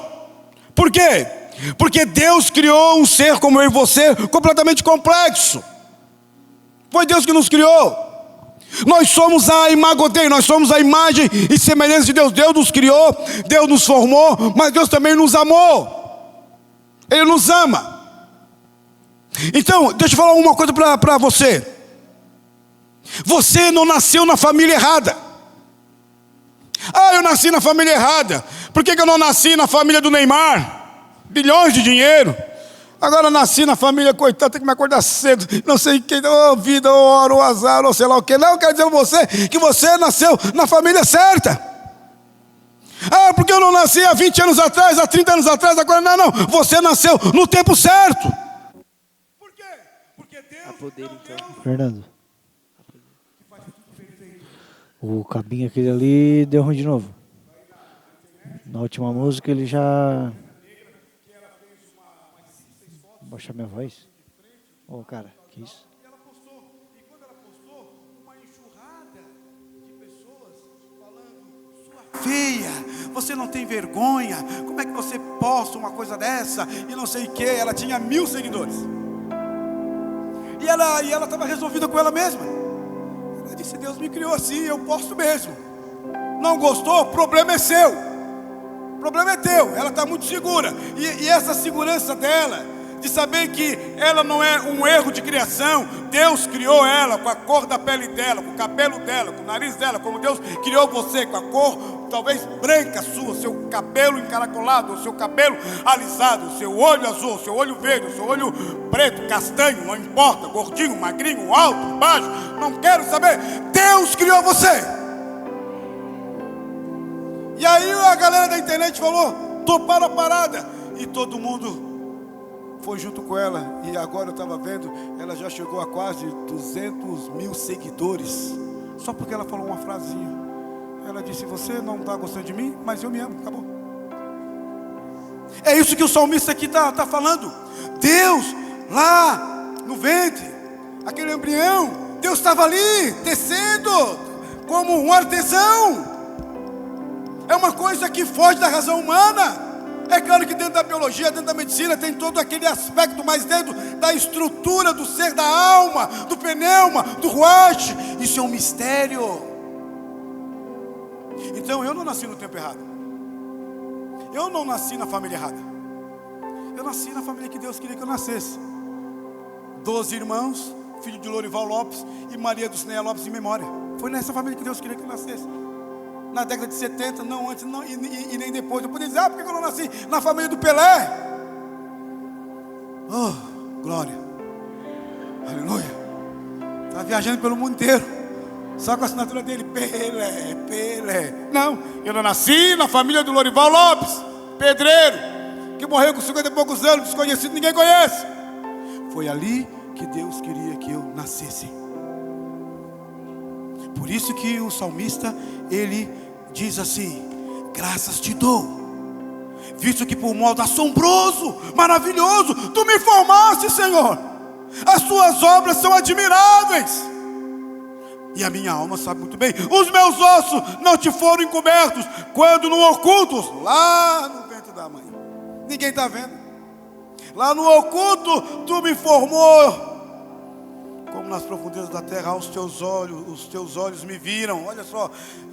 Por quê? Porque Deus criou um ser como eu e você, completamente complexo. Foi Deus que nos criou. Nós somos a imago Dei, nós somos a imagem e semelhança de Deus. Deus nos criou, Deus nos formou, mas Deus também nos amou. Ele nos ama. Então, deixa eu falar uma coisa para você. Você não nasceu na família errada. Eu nasci na família errada. Por que eu não nasci na família do Neymar? Bilhões de dinheiro. Agora nasci na família, coitado, tem que me acordar cedo. Não sei quem, vida, ou hora, ou azar, ou sei lá o que. Não, eu quero dizer para você que você nasceu na família certa. Porque eu não nasci há 20 anos atrás, há 30 anos atrás, agora não. Você nasceu no tempo certo. Porque Deus poder, então. Fernando. O cabinho aquele ali deu ruim de novo. Na última música ele já... Vou baixar minha voz. Ô, cara, que isso? E ela postou, e quando ela postou, uma enxurrada de pessoas falando: sua feia, você não tem vergonha, como é que você posta uma coisa dessa? E não sei o que, ela tinha 1000 seguidores. E ela estava resolvida com ela mesma. Ela disse: Deus me criou assim, eu posto mesmo. Não gostou? O problema é seu. O problema é teu. Ela está muito segura. E essa segurança dela, de saber que ela não é um erro de criação. Deus criou ela com a cor da pele dela, com o cabelo dela, com o nariz dela, como Deus criou você, com a cor talvez branca sua, seu cabelo encaracolado, o seu cabelo alisado, o seu olho azul, o seu olho verde, o seu olho preto, castanho, não importa, gordinho, magrinho, alto, baixo, não quero saber. Deus criou você. E aí a galera da internet falou: toparam a parada. E todo mundo foi junto com ela. E agora eu estava vendo, ela já chegou a quase 200 mil seguidores, só porque ela falou uma frasinha. Ela disse: você não está gostando de mim, mas eu me amo, acabou. É isso que o salmista aqui está falando. Deus lá no ventre, aquele embrião, Deus estava ali tecendo como um artesão. É uma coisa que foge da razão humana. É claro que dentro da biologia, dentro da medicina, tem todo aquele aspecto, mas dentro da estrutura do ser, da alma, do pneuma, do ruach, isso é um mistério. Então eu não nasci no tempo errado. Eu não nasci na família errada. Eu nasci na família que Deus queria que eu nascesse. 12 irmãos, filho de Lorival Lopes e Maria do Cineia Lopes em memória. Foi nessa família que Deus queria que eu nascesse. Na década de 70, não antes não, e nem depois. Eu podia dizer: por que eu não nasci na família do Pelé? Oh, glória, aleluia. Está viajando pelo mundo inteiro, só com a assinatura dele: Pelé, Pelé. Não, eu não nasci na família do Lorival Lopes, pedreiro, que morreu com 50 e poucos anos, desconhecido, ninguém conhece. Foi ali que Deus queria que eu nascesse. Por isso que o salmista, ele diz assim: graças te dou, visto que por modo assombroso, maravilhoso, tu me formaste, Senhor. As tuas obras são admiráveis. E a minha alma sabe muito bem, os meus ossos não te foram encobertos, quando no ocultos, lá no ventre da mãe. Ninguém está vendo. Lá no oculto, tu me formou. Como nas profundezas da terra, aos teus olhos, os teus olhos me viram. Olha só,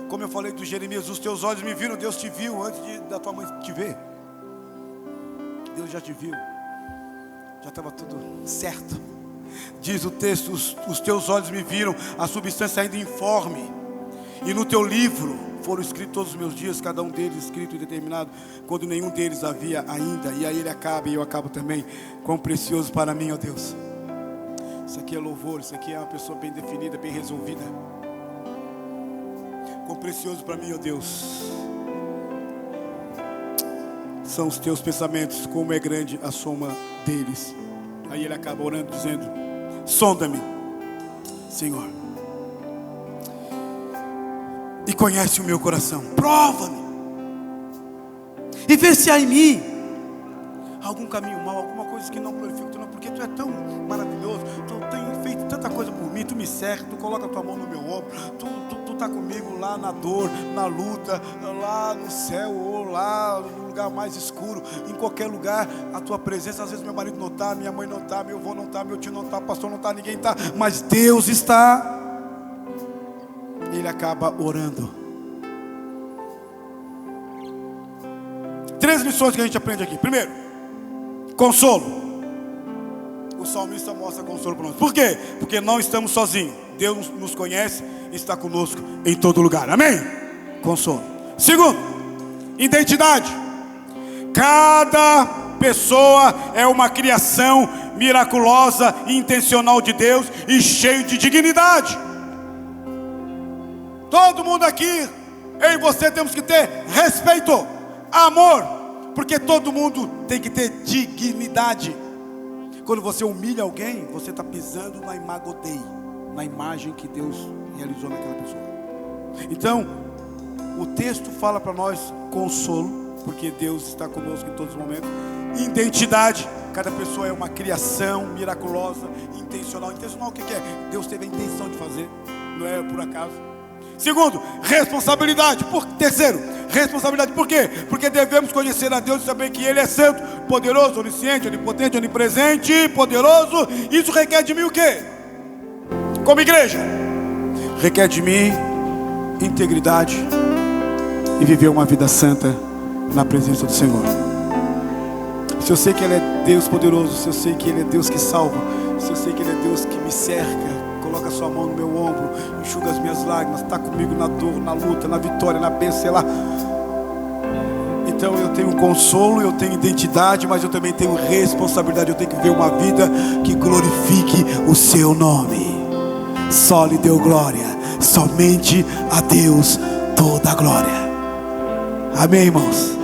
como eu falei do Jeremias: os teus olhos me viram. Deus te viu antes da tua mãe te ver. Deus já te viu. Já estava tudo certo. Diz o texto: os teus olhos me viram, a substância ainda informe. E no teu livro foram escritos todos os meus dias, cada um deles escrito e determinado, quando nenhum deles havia ainda. E aí ele acaba, e eu acabo também. Quão precioso para mim, ó Deus. Isso aqui é louvor, isso aqui é uma pessoa bem definida, bem resolvida. Quão precioso para mim, ó Deus, são os teus pensamentos, como é grande a soma deles. Aí ele acaba orando, dizendo: sonda-me, Senhor, e conhece o meu coração. Prova-me e vê se há em mim algum caminho mau, alguma coisa que não glorifica o teu nome, porque tu é tão maravilhoso, tu tem feito tanta coisa por mim, tu me cerca, tu coloca a tua mão no meu ombro, tu está comigo lá na dor, na luta, lá no céu, ou lá no lugar mais escuro, em qualquer lugar, a tua presença. Às vezes meu marido não está, minha mãe não está, meu avô não está, meu tio não está, pastor não está, ninguém está, mas Deus está. Ele acaba orando. 3 lições que a gente aprende aqui. Primeiro, consolo. O salmista mostra consolo para nós. Por quê? Porque não estamos sozinhos. Deus nos conhece e está conosco em todo lugar. Amém? Consolo. Segundo, identidade. Cada pessoa é uma criação miraculosa e intencional de Deus e cheio de dignidade. Todo mundo aqui, eu e você, temos que ter respeito, amor, porque todo mundo tem que ter dignidade. Quando você humilha alguém, você está pisando na imago Dei, na imagem que Deus realizou naquela pessoa. Então, o texto fala para nós consolo, porque Deus está conosco em todos os momentos. Identidade, cada pessoa é uma criação miraculosa, intencional. Intencional o que é? Deus teve a intenção de fazer, não é por acaso. Segundo, responsabilidade. Terceiro, responsabilidade. Por quê? Porque devemos conhecer a Deus e saber que Ele é santo, poderoso, onisciente, onipotente, onipresente, poderoso. Isso requer de mim o quê? Como igreja, requer de mim integridade e viver uma vida santa na presença do Senhor. Se eu sei que Ele é Deus poderoso, se eu sei que Ele é Deus que salva, se eu sei que Ele é Deus que me cerca, coloca a sua mão no meu ombro, enxuga as minhas lágrimas, está comigo na dor, na luta, na vitória, na bênção, sei lá. Então eu tenho consolo, eu tenho identidade, mas eu também tenho responsabilidade. Eu tenho que viver uma vida que glorifique o seu nome. Só lhe deu glória, somente a Deus toda a glória. Amém, irmãos?